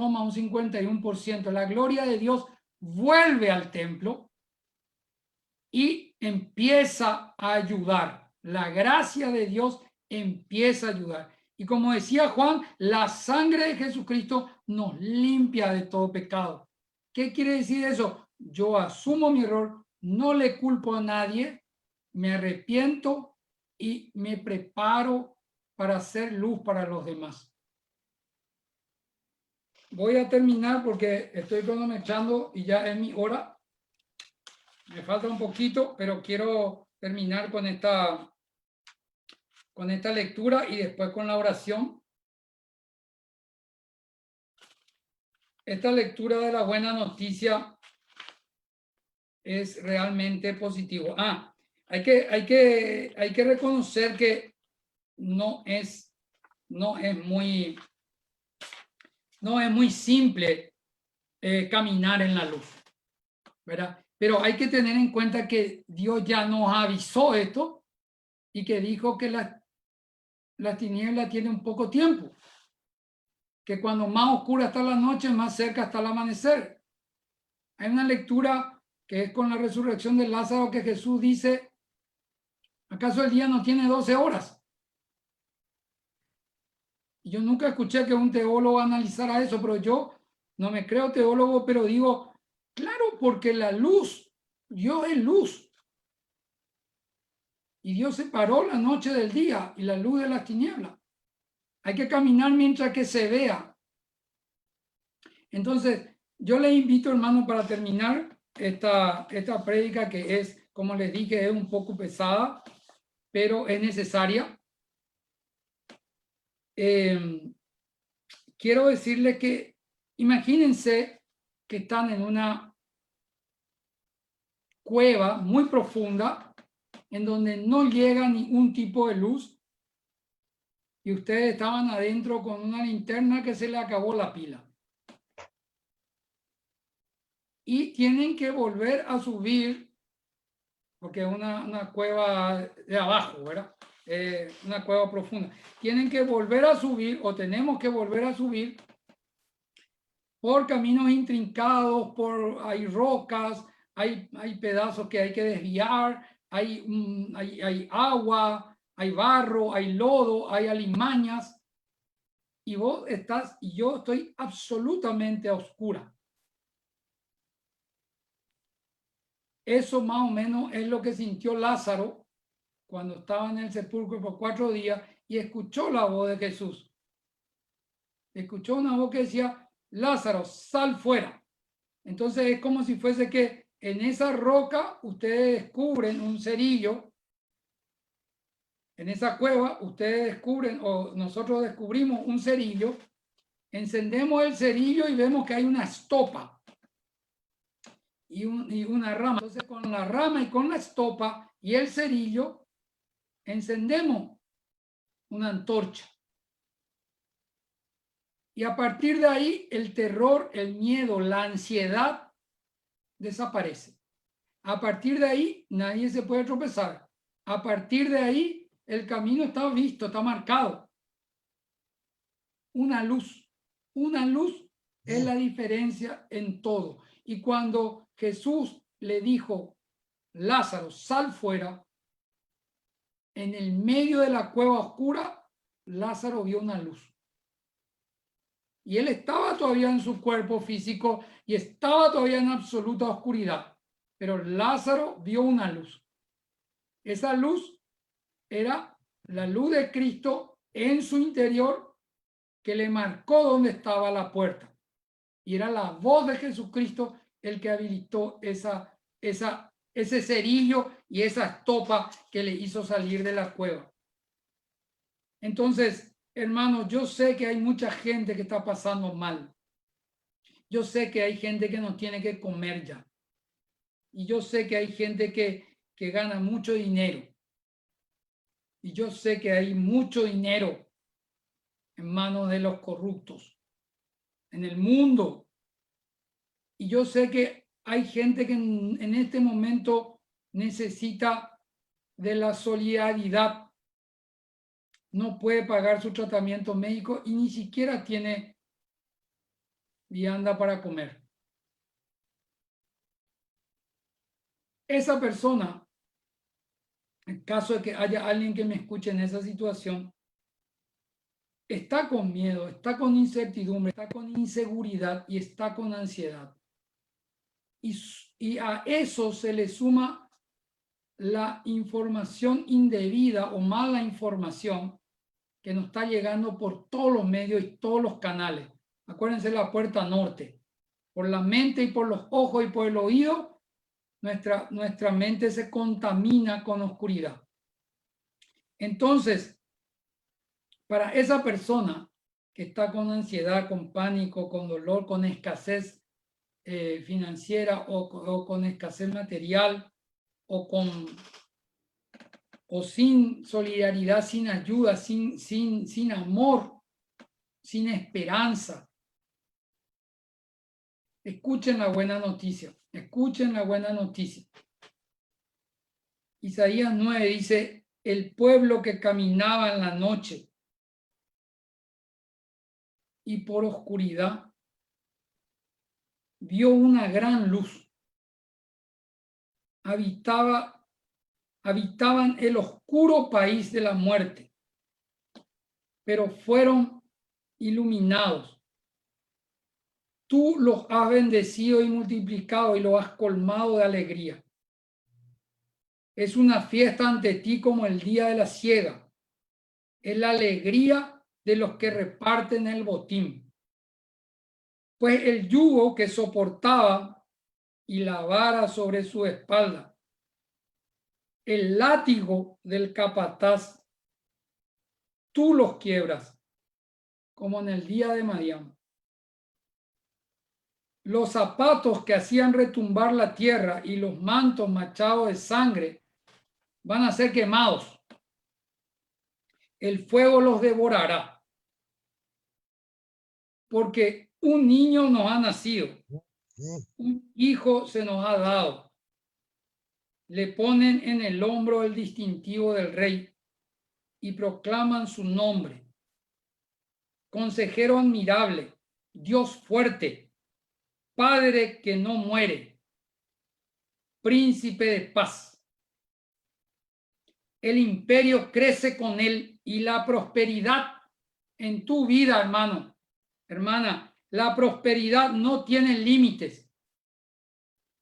toma un 51%. La gloria de Dios vuelve al templo y empieza a ayudar. La gracia de Dios empieza a ayudar. Y como decía Juan, la sangre de Jesucristo nos limpia de todo pecado. ¿Qué quiere decir eso? Yo asumo mi error, no le culpo a nadie, me arrepiento y me preparo para hacer luz para los demás. Voy a terminar porque estoy cronometrando y ya es mi hora. Me falta un poquito, pero quiero terminar con esta lectura y después con la oración. Esta lectura de la buena noticia es realmente positivo. Hay que reconocer que no es muy simple caminar en la luz, ¿verdad? Pero hay que tener en cuenta que Dios ya nos avisó esto y que dijo que la tiniebla tiene un poco tiempo, que cuando más oscura está la noche, más cerca está el amanecer. Hay una lectura que es con la resurrección de Lázaro que Jesús dice, ¿acaso el día no tiene 12 horas? Y yo nunca escuché que un teólogo analizara eso, pero yo no me creo teólogo, pero digo, claro, porque la luz, Dios es luz. Y Dios separó la noche del día y la luz de las tinieblas. Hay que caminar mientras que se vea. Entonces, yo les invito, hermano, para terminar esta prédica que es, como les dije, es un poco pesada, pero es necesaria. Quiero decirles que imagínense que están en una cueva muy profunda en donde no llega ningún tipo de luz y ustedes estaban adentro con una linterna que se le acabó la pila. Y tienen que volver a subir, porque es una cueva de abajo, ¿verdad? Una cueva profunda. Tienen que volver a subir, o tenemos que volver a subir, por caminos intrincados, hay rocas, hay pedazos que hay que desviar, hay agua, hay barro, hay lodo, hay alimañas, y vos estás, y yo estoy absolutamente a oscura. Eso más o menos es lo que sintió Lázaro cuando estaba en el sepulcro por 4 días y escuchó la voz de Jesús. Escuchó una voz que decía, Lázaro, sal fuera. Entonces es como si fuese que en esa roca ustedes descubren un cerillo. En esa cueva ustedes descubren, o nosotros descubrimos un cerillo, encendemos el cerillo y vemos que hay una estopa y una rama. Entonces con la rama y con la estopa y el cerillo encendemos una antorcha. Y a partir de ahí el terror, el miedo, la ansiedad desaparece. A partir de ahí nadie se puede tropezar. A partir de ahí el camino está visto, está marcado. Una luz es la diferencia en todo. Y cuando Jesús le dijo, Lázaro, sal fuera, en el medio de la cueva oscura, Lázaro vio una luz. Y él estaba todavía en su cuerpo físico y estaba todavía en absoluta oscuridad. Pero Lázaro vio una luz. Esa luz era la luz de Cristo en su interior que le marcó dónde estaba la puerta. Y era la voz de Jesucristo el que habilitó ese cerillo y esa estopa que le hizo salir de la cueva. Entonces, hermanos, yo sé que hay mucha gente que está pasando mal. Yo sé que hay gente que no tiene que comer ya. Y yo sé que hay gente que gana mucho dinero. Y yo sé que hay mucho dinero en manos de los corruptos en el mundo. Y yo sé que hay gente que en este momento necesita de la solidaridad. No puede pagar su tratamiento médico y ni siquiera tiene vianda para comer. Esa persona, en caso de que haya alguien que me escuche en esa situación, está con miedo, está con incertidumbre, está con inseguridad y está con ansiedad. Y a eso se le suma la información indebida o mala información que nos está llegando por todos los medios y todos los canales. Acuérdense la puerta norte. Por la mente y por los ojos y por el oído, nuestra mente se contamina con oscuridad. Entonces, para esa persona que está con ansiedad, con pánico, con dolor, con escasez financiera o con escasez material o sin solidaridad, sin ayuda, sin amor, sin esperanza. Escuchen la buena noticia, escuchen la buena noticia. Isaías 9 dice, el pueblo que caminaba en la noche y por oscuridad vio una gran luz. Habitaban el oscuro país de la muerte, pero fueron iluminados. Tú los has bendecido y multiplicado y los has colmado de alegría. Es una fiesta ante ti como el día de la siega. Es la alegría de los que reparten el botín. Pues el yugo que soportaba y la vara sobre su espalda, el látigo del capataz, tú los quiebras, como en el día de Madián. Los zapatos que hacían retumbar la tierra y los mantos manchados de sangre van a ser quemados. El fuego los devorará. Porque un niño nos ha nacido, un hijo se nos ha dado. Le ponen en el hombro el distintivo del rey y proclaman su nombre. Consejero admirable, Dios fuerte, Padre que no muere, Príncipe de paz. El imperio crece con él y la prosperidad en tu vida, hermano, hermana, la prosperidad no tiene límites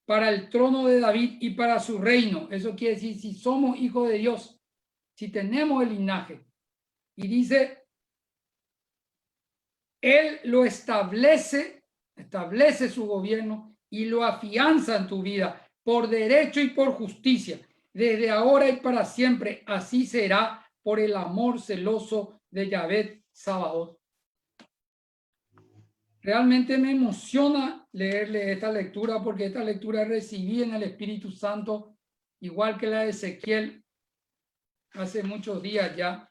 para el trono de David y para su reino. Eso quiere decir, si somos hijos de Dios, si tenemos el linaje. Y dice, él lo establece su gobierno y lo afianza en tu vida por derecho y por justicia, desde ahora y para siempre. Así será por el amor celoso de Yahvé Sabaoth. Realmente me emociona leerle esta lectura porque esta lectura recibí en el Espíritu Santo, igual que la de Ezequiel hace muchos días ya,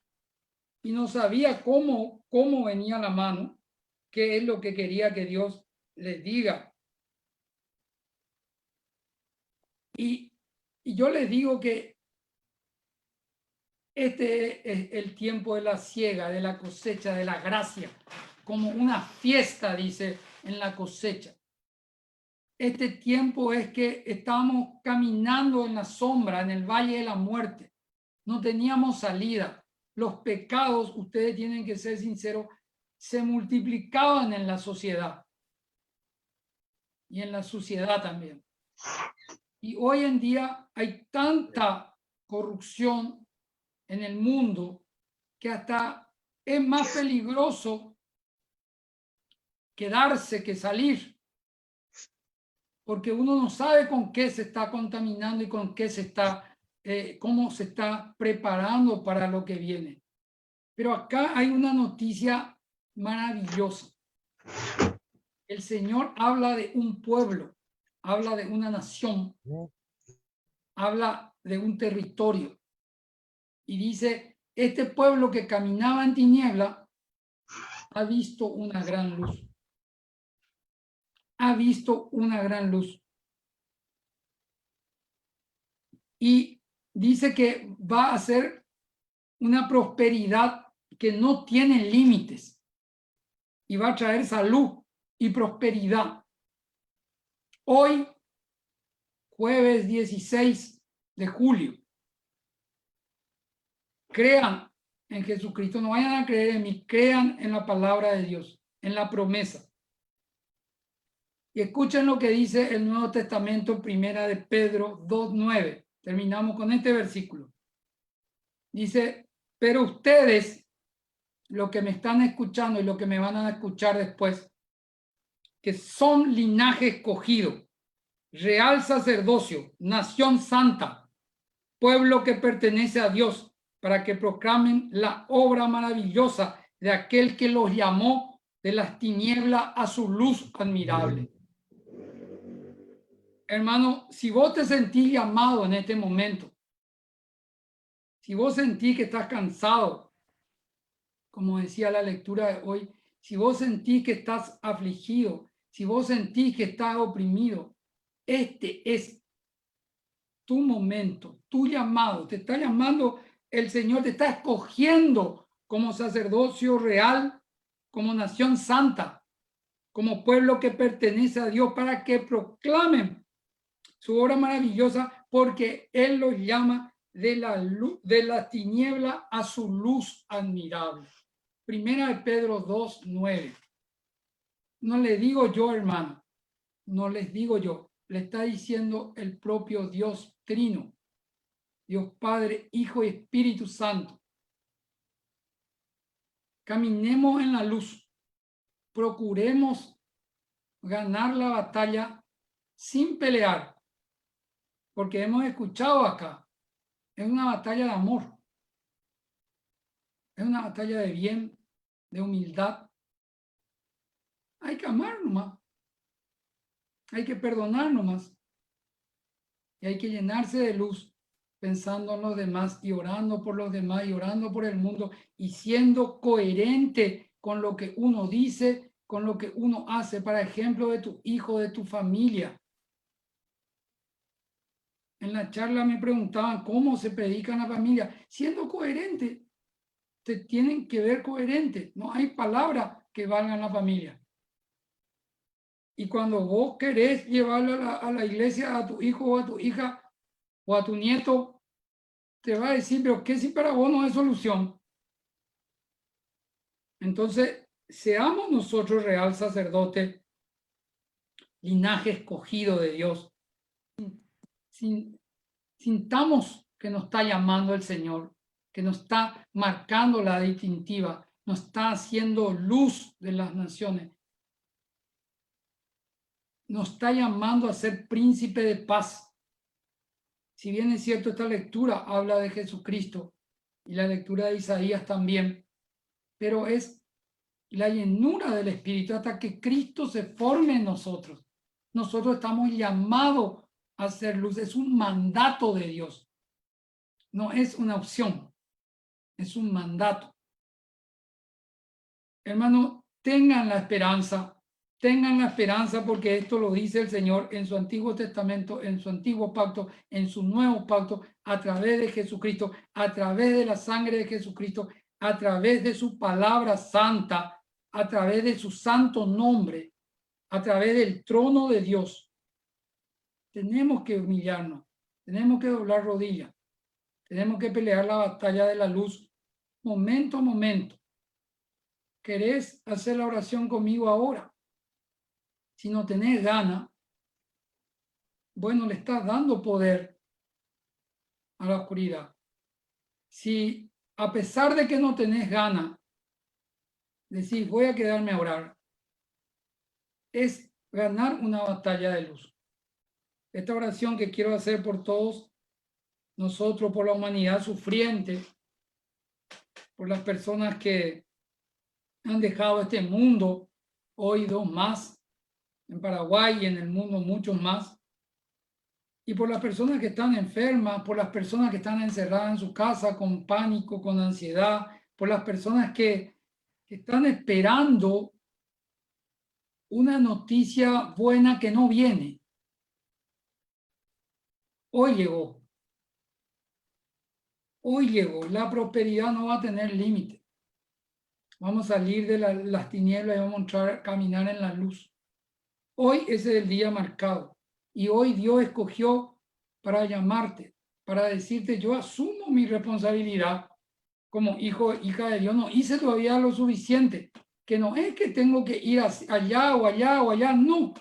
y no sabía cómo venía la mano, qué es lo que quería que Dios les diga. Y yo les digo que este es el tiempo de la siega, de la cosecha, de la gracia, como una fiesta, dice, en la cosecha. Este tiempo es que estamos caminando en la sombra, en el valle de la muerte. No teníamos salida. Los pecados, ustedes tienen que ser sinceros, se multiplicaban en la sociedad y en la suciedad también. Y hoy en día hay tanta corrupción en el mundo que hasta es más peligroso quedarse que salir, porque uno no sabe con qué se está contaminando y con qué se está, cómo se está preparando para lo que viene. Pero acá hay una noticia maravillosa. El Señor habla de un pueblo, habla de una nación, habla de un territorio. Y dice, este pueblo que caminaba en tiniebla ha visto una gran luz. Ha visto una gran luz. Y dice que va a ser una prosperidad que no tiene límites y va a traer salud y prosperidad. Hoy, jueves 16 de julio, crean en Jesucristo, no vayan a creer en mí, crean en la palabra de Dios, en la promesa. Y escuchen lo que dice el Nuevo Testamento, primera de Pedro 2:9. Terminamos con este versículo. Dice, pero ustedes, los que me están escuchando y los que me van a escuchar después, que son linaje escogido, real sacerdocio, nación santa, pueblo que pertenece a Dios, para que proclamen la obra maravillosa de aquel que los llamó de las tinieblas a su luz admirable. Hermano, si vos te sentís llamado en este momento, si vos sentís que estás cansado, como decía la lectura de hoy, si vos sentís que estás afligido, si vos sentís que estás oprimido, este es tu momento, tu llamado. Te está llamando el Señor, te está escogiendo como sacerdocio real, como nación santa, como pueblo que pertenece a Dios, para que proclamen su obra maravillosa, porque Él los llama de la luz, de la tiniebla a su luz admirable. Primera de Pedro 2:9. No le digo yo, hermano, no les digo yo, le está diciendo el propio Dios Trino, Dios Padre, Hijo y Espíritu Santo. Caminemos en la luz, procuremos ganar la batalla sin pelear, porque hemos escuchado acá, es una batalla de amor, es una batalla de bien, de humildad. Hay que amar nomás, hay que perdonar nomás, y hay que llenarse de luz, pensando en los demás y orando por los demás y orando por el mundo y siendo coherente con lo que uno dice, con lo que uno hace, para ejemplo de tu hijo, de tu familia. En la charla me preguntaban cómo se predica en la familia. Siendo coherente, te tienen que ver coherente. No hay palabra que valga en la familia. Y cuando vos querés llevarlo a la iglesia a tu hijo o a tu hija o a tu nieto, te va a decir, pero ¿qué si para vos no es solución? Entonces, seamos nosotros real sacerdote, linaje escogido de Dios. Sintamos que nos está llamando el Señor, que nos está marcando la distintiva, nos está haciendo luz de las naciones. Nos está llamando a ser príncipe de paz. Si bien es cierto, esta lectura habla de Jesucristo y la lectura de Isaías también, pero es la llenura del Espíritu hasta que Cristo se forme en nosotros. Nosotros estamos llamados a ser luz, es un mandato de Dios, no es una opción, es un mandato. Hermano, tengan la esperanza porque esto lo dice el Señor en su Antiguo Testamento, en su Antiguo Pacto, en su Nuevo Pacto, a través de Jesucristo, a través de la sangre de Jesucristo, a través de su palabra santa, a través de su santo nombre, a través del trono de Dios. Tenemos que humillarnos, tenemos que doblar rodillas, tenemos que pelear la batalla de la luz momento a momento. ¿Querés hacer la oración conmigo ahora? Si no tenés gana, bueno, le estás dando poder a la oscuridad. Si a pesar de que no tenés gana, decís, voy a quedarme a orar, es ganar una batalla de luz. Esta oración que quiero hacer por todos nosotros, por la humanidad sufriente, por las personas que han dejado este mundo, hoy 2 más, en Paraguay y en el mundo muchos más, y por las personas que están enfermas, por las personas que están encerradas en su casa con pánico, con ansiedad, por las personas que están esperando una noticia buena que no viene. Hoy llegó. Hoy llegó. La prosperidad no va a tener límite. Vamos a salir de las tinieblas y vamos a entrar a caminar en la luz. Hoy ese es el día marcado. Y hoy Dios escogió para llamarte, para decirte, yo asumo mi responsabilidad como hijo, hija de Dios. No hice todavía lo suficiente. Que no es que tengo que ir allá o allá o allá. No.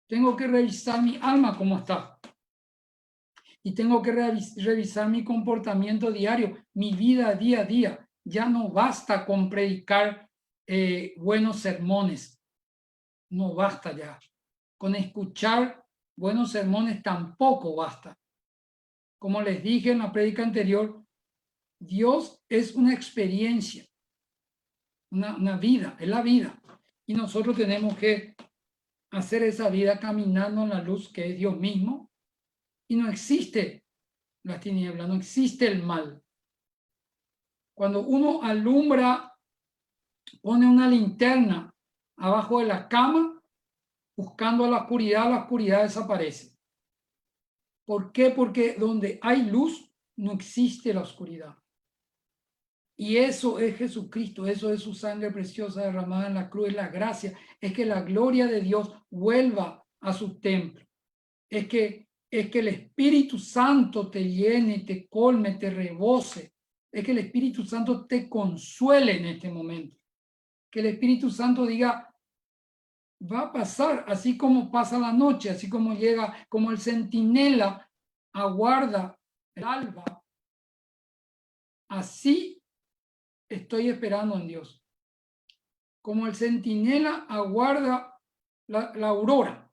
Tengo que revisar mi alma cómo está. Y tengo que revisar mi comportamiento diario, mi vida día a día. Ya no basta con predicar buenos sermones. No basta ya. Con escuchar buenos sermones tampoco basta. Como les dije en la prédica anterior, Dios es una experiencia, una vida, es la vida. Y nosotros tenemos que hacer esa vida caminando en la luz que es Dios mismo. Y no existe las tinieblas, no existe el mal. Cuando uno alumbra, pone una linterna abajo de la cama, buscando la oscuridad desaparece. ¿Por qué? Porque donde hay luz, no existe la oscuridad. Y eso es Jesucristo, eso es su sangre preciosa derramada en la cruz, es la gracia, es que la gloria de Dios vuelva a su templo. Es que el Espíritu Santo te llene, te colme, te rebose. Es que el Espíritu Santo te consuele en este momento. Que el Espíritu Santo diga, va a pasar, así como pasa la noche, así como llega, como el centinela aguarda el alba, así estoy esperando en Dios. Como el centinela aguarda la aurora.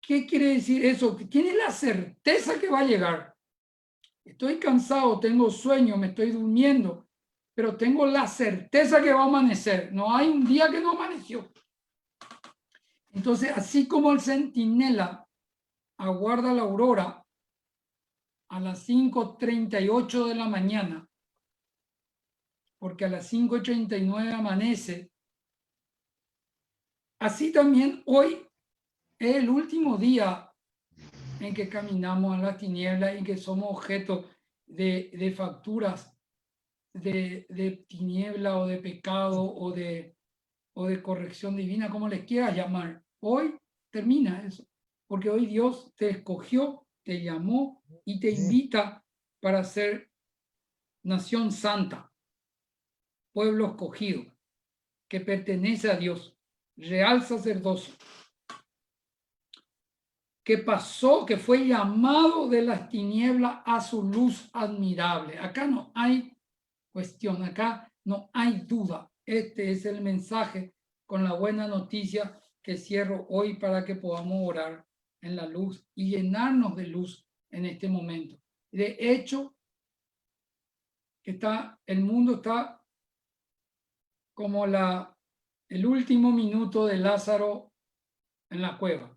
¿Qué quiere decir eso? Que tiene la certeza que va a llegar. Estoy cansado, tengo sueño, me estoy durmiendo, pero tengo la certeza que va a amanecer. No hay un día que no amaneció. Entonces, así como el centinela aguarda la aurora a las 5:38 de la mañana, porque a las 5:39 amanece, así también hoy es el último día en que caminamos en la tiniebla y que somos objeto de facturas de tiniebla o de pecado o de corrección divina, como les quieras llamar. Hoy termina eso, porque hoy Dios te escogió, te llamó y te invita para ser nación santa, pueblo escogido, que pertenece a Dios, real sacerdocio, que pasó, que fue llamado de las tinieblas a su luz admirable. Acá no hay cuestión, acá no hay duda. Este es el mensaje con la buena noticia que cierro hoy para que podamos orar en la luz y llenarnos de luz en este momento. De hecho, el mundo está como el último minuto de Lázaro en la cueva.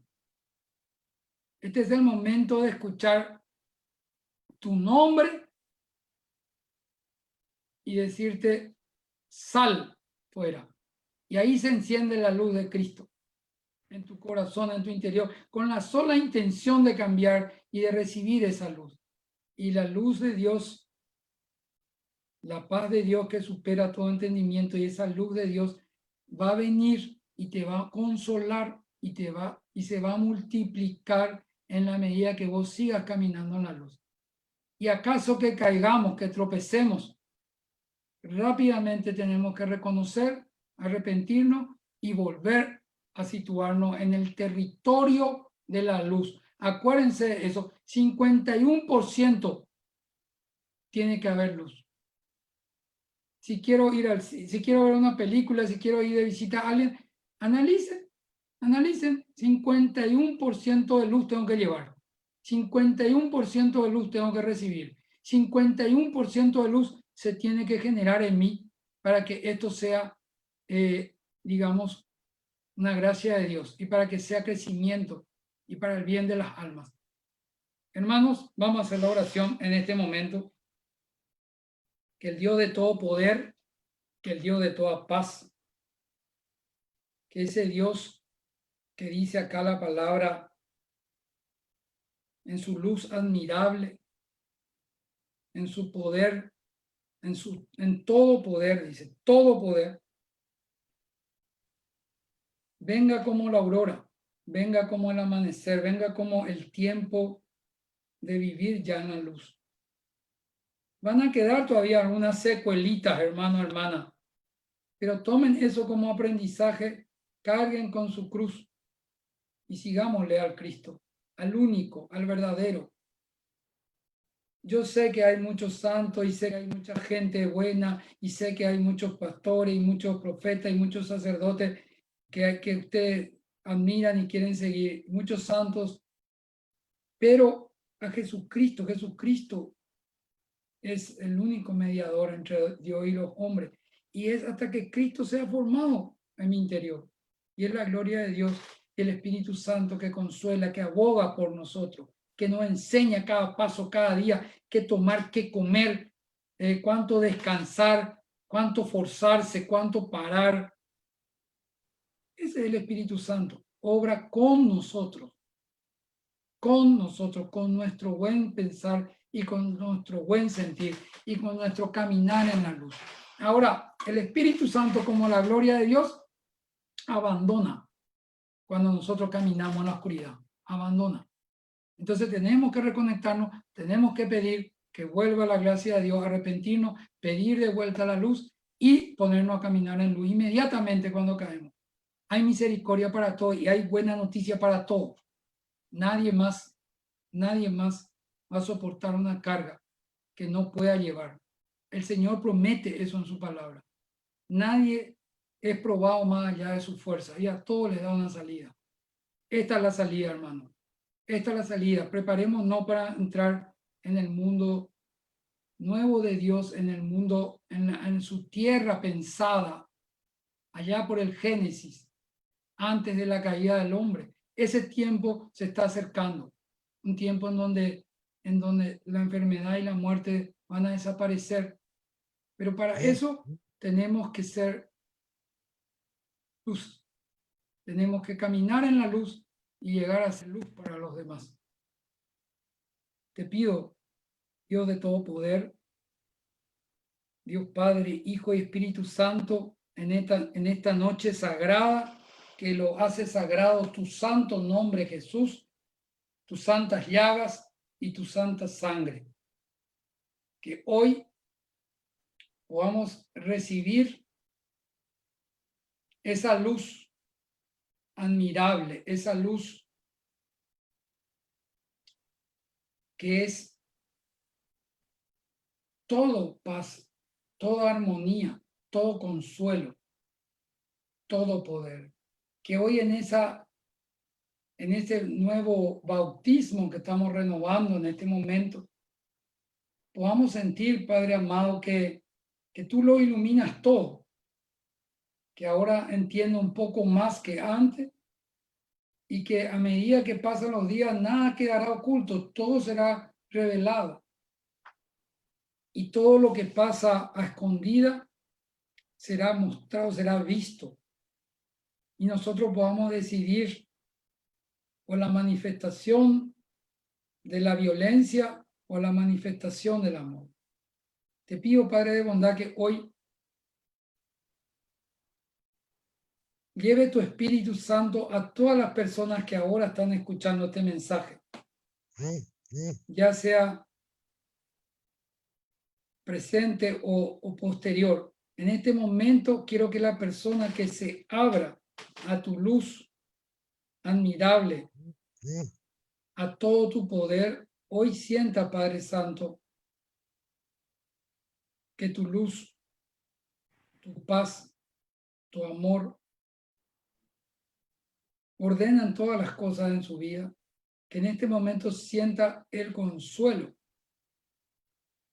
Este es el momento de escuchar tu nombre y decirte, sal fuera. Y ahí se enciende la luz de Cristo en tu corazón, en tu interior, con la sola intención de cambiar y de recibir esa luz. Y la luz de Dios, la paz de Dios que supera todo entendimiento, y esa luz de Dios va a venir y te va a consolar y se va a multiplicar en la medida que vos sigas caminando en la luz. Y acaso que caigamos, que tropecemos, rápidamente tenemos que reconocer, arrepentirnos y volver a situarnos en el territorio de la luz. Acuérdense de eso, 51% tiene que haber luz. Si quiero si quiero ver una película, si quiero ir de visita a alguien, analicen, 51% de luz tengo que llevar, 51% de luz tengo que recibir, 51% de luz se tiene que generar en mí para que esto sea, digamos, una gracia de Dios y para que sea crecimiento y para el bien de las almas. Hermanos, vamos a hacer la oración en este momento. Que el Dios de todo poder, que el Dios de toda paz, que ese Dios que dice acá la palabra en su luz admirable, en su poder, en todo poder, dice, todo poder, venga como la aurora, venga como el amanecer, venga como el tiempo de vivir ya en la luz. Van a quedar todavía algunas secuelitas, hermano, hermana, pero tomen eso como aprendizaje, carguen con su cruz y sigámosle al Cristo, al único, al verdadero. Yo sé que hay muchos santos y sé que hay mucha gente buena y sé que hay muchos pastores y muchos profetas y muchos sacerdotes que ustedes admiran y quieren seguir, muchos santos, pero a Jesucristo, Jesucristo es el único mediador entre Dios y los hombres. Y es hasta que Cristo sea formado en mi interior. Y es la gloria de Dios y el Espíritu Santo que consuela, que aboga por nosotros, que nos enseña cada paso, cada día, qué tomar, qué comer, cuánto descansar, cuánto forzarse, cuánto parar. Ese es el Espíritu Santo. Obra con nosotros, con nuestro buen pensar y con nuestro buen sentir y con nuestro caminar en la luz. Ahora, el Espíritu Santo, como la gloria de Dios, abandona cuando nosotros caminamos en la oscuridad, abandona. Entonces tenemos que reconectarnos, tenemos que pedir que vuelva la gracia de Dios, arrepentirnos, pedir de vuelta la luz y ponernos a caminar en luz inmediatamente cuando caemos. Hay misericordia para todos y hay buena noticia para todos. Nadie más va a soportar una carga que no pueda llevar. El Señor promete eso en su palabra. Nadie es probado más allá de su fuerza y a todos les da una salida. Esta es la salida, hermano. Esta es la salida. Preparémonos para entrar en el mundo nuevo de Dios, en el mundo, en su tierra pensada, allá por el Génesis, antes de la caída del hombre. Ese tiempo se está acercando. Un tiempo en donde la enfermedad y la muerte van a desaparecer. Pero para eso tenemos que ser luz. Tenemos que caminar en la luz y llegar a ser luz para los demás. Te pido, Dios de todo poder, Dios Padre, Hijo y Espíritu Santo, en esta noche sagrada, que lo hace sagrado tu santo nombre, Jesús, tus santas llagas y tu santa sangre. Que hoy podamos recibir esa luz admirable, esa luz que es todo paz, toda armonía, todo consuelo, todo poder. Que hoy en ese nuevo bautismo que estamos renovando en este momento, podamos sentir, Padre amado, que tú lo iluminas todo, que ahora entiendo un poco más que antes y que a medida que pasan los días nada quedará oculto, todo será revelado. Y todo lo que pasa a escondida será mostrado, será visto. Y nosotros podamos decidir por la manifestación de la violencia o la manifestación del amor. Te pido, Padre de bondad, que hoy lleve tu Espíritu Santo a todas las personas que ahora están escuchando este mensaje, ya sea presente o posterior. En este momento quiero que la persona que se abra a tu luz admirable, a todo tu poder, hoy sienta, Padre Santo, que tu luz, tu paz, tu amor ordenan todas las cosas en su vida, que en este momento sienta el consuelo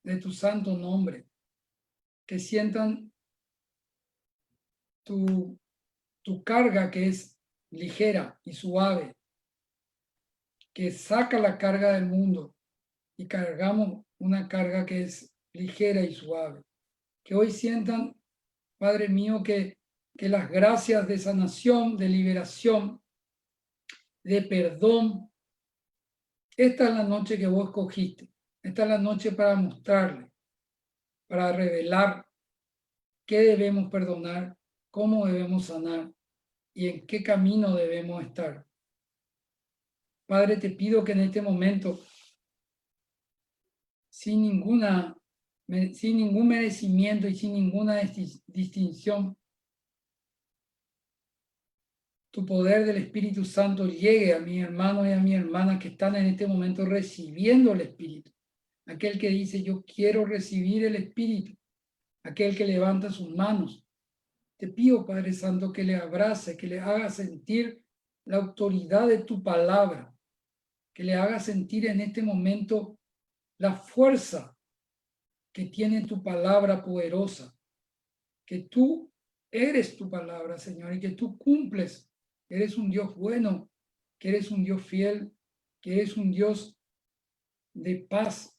de tu santo nombre, que sientan tu carga que es ligera y suave, que saca la carga del mundo y cargamos una carga que es ligera y suave. Que hoy sientan, Padre mío, que las gracias de sanación, de liberación, de perdón, esta es la noche que vos escogiste. Esta es la noche para mostrarle, para revelar qué debemos perdonar, cómo debemos sanar y en qué camino debemos estar. Padre, te pido que en este momento, sin ningún merecimiento y sin ninguna distinción, tu poder del Espíritu Santo llegue a mis hermanos y a mis hermanas que están en este momento recibiendo el Espíritu. Aquel que dice, yo quiero recibir el Espíritu. Aquel que levanta sus manos. Te pido, Padre Santo, que le abrace, que le haga sentir la autoridad de tu palabra, que le haga sentir en este momento la fuerza que tiene tu palabra poderosa, que tú eres tu palabra, Señor, y que tú cumples, que eres un Dios bueno, que eres un Dios fiel, que eres un Dios de paz,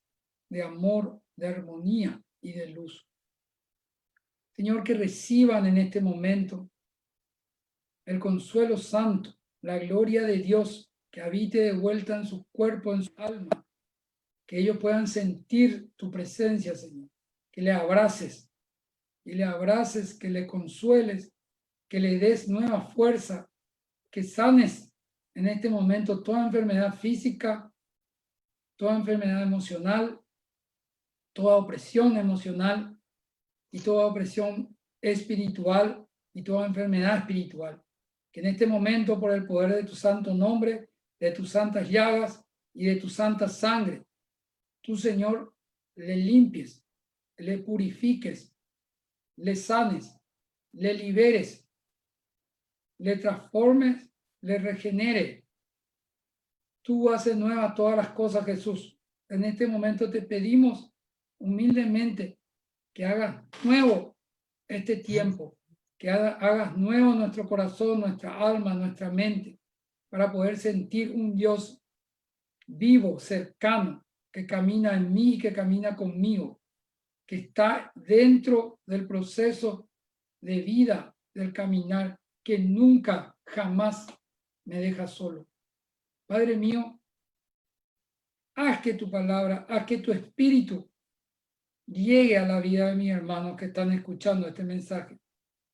de amor, de armonía y de luz. Señor, que reciban en este momento el consuelo santo, la gloria de Dios, que habite de vuelta en su cuerpo, en su alma, que ellos puedan sentir tu presencia, Señor, que le abraces, y le abraces, que le consueles, que le des nueva fuerza, que sanes en este momento toda enfermedad física, toda enfermedad emocional, toda opresión emocional y toda opresión espiritual y toda enfermedad espiritual. Que en este momento, por el poder de tu santo nombre, de tus santas llagas y de tu santa sangre, tú, Señor, le limpies, le purifiques, le sanes, le liberes, le transformes, le regenere. Tú haces nuevas todas las cosas, Jesús. En este momento te pedimos humildemente que hagas nuevo este tiempo, que hagas nuevo nuestro corazón, nuestra alma, nuestra mente, para poder sentir un Dios vivo, cercano, que camina en mí y que camina conmigo, que está dentro del proceso de vida, del caminar, que nunca, jamás me deja solo. Padre mío, haz que tu palabra, haz que tu espíritu llegue a la vida de mis hermanos que están escuchando este mensaje.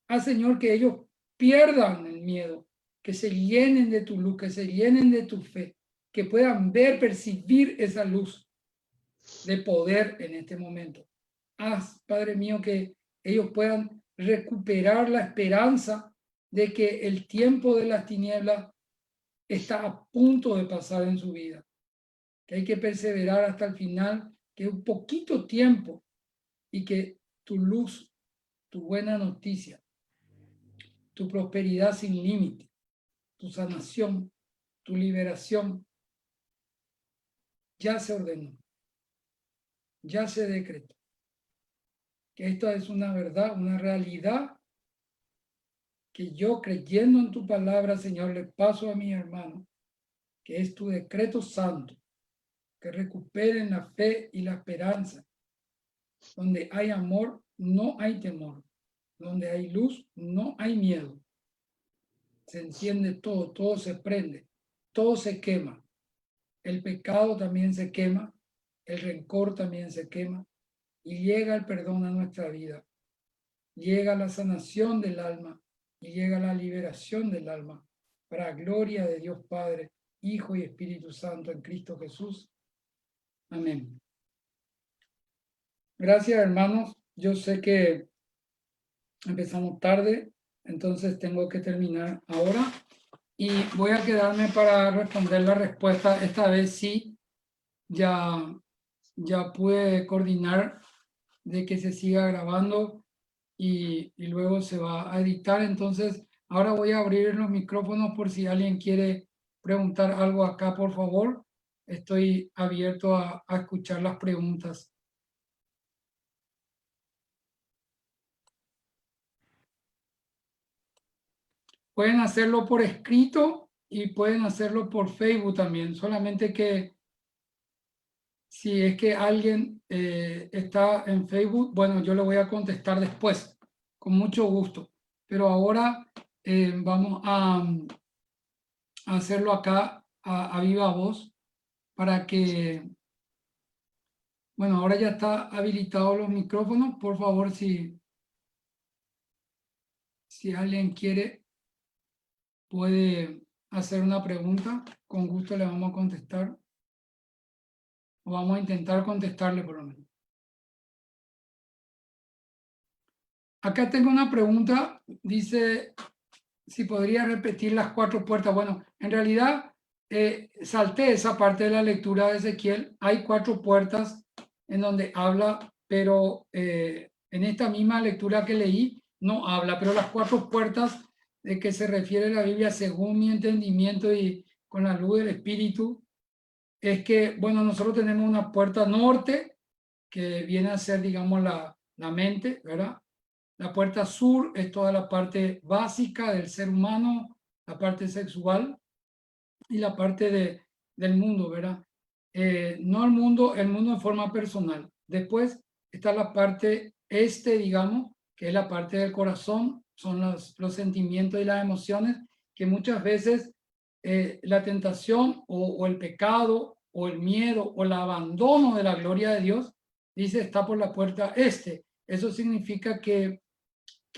Haz, Señor, que ellos pierdan el miedo, que se llenen de tu luz, que se llenen de tu fe, que puedan ver, percibir esa luz de poder en este momento. Haz, Padre mío, que ellos puedan recuperar la esperanza de que el tiempo de las tinieblas está a punto de pasar en su vida, que hay que perseverar hasta el final, que es un poquito tiempo y que tu luz, tu buena noticia, tu prosperidad sin límite, tu sanación, tu liberación, ya se ordenó, ya se decretó. Que esto es una verdad, una realidad que yo, creyendo en tu palabra, Señor, le paso a mi hermano, que es tu decreto santo, que recuperen la fe y la esperanza. Donde hay amor, no hay temor. Donde hay luz, no hay miedo. Se enciende todo, todo se prende, todo se quema. El pecado también se quema, el rencor también se quema y llega el perdón a nuestra vida. Llega la sanación del alma y llega la liberación del alma para gloria de Dios Padre, Hijo y Espíritu Santo en Cristo Jesús. Amén. Gracias, hermanos. Yo sé que empezamos tarde, entonces tengo que terminar ahora y voy a quedarme para responder la respuesta. Esta vez sí, ya pude coordinar de que se siga grabando y luego se va a editar. Entonces, ahora voy a abrir los micrófonos por si alguien quiere preguntar algo acá, por favor. Estoy abierto a escuchar las preguntas. Pueden hacerlo por escrito y pueden hacerlo por Facebook también. Solamente que si es que alguien está en Facebook, bueno, yo le voy a contestar después, con mucho gusto. Pero ahora vamos a hacerlo acá a viva voz para que, bueno, ahora ya está habilitados los micrófonos. Por favor, si alguien quiere puede hacer una pregunta, con gusto le vamos a contestar, o vamos a intentar contestarle por lo menos. Acá tengo una pregunta, dice si podría repetir las 4 puertas. Bueno, en realidad salté esa parte de la lectura de Ezequiel. Hay 4 puertas en donde habla, pero en esta misma lectura que leí no habla, pero las 4 puertas de que se refiere la Biblia, según mi entendimiento y con la luz del Espíritu, es que, bueno, nosotros tenemos una puerta norte que viene a ser, digamos, la mente, ¿verdad? La puerta sur es toda la parte básica del ser humano, la parte sexual y la parte del mundo, ¿verdad? No el mundo en forma personal. Después está la parte este, digamos, que es la parte del corazón, son los sentimientos y las emociones que muchas veces la tentación o el pecado o el miedo o el abandono de la gloria de Dios, dice, está por la puerta este. Eso significa que,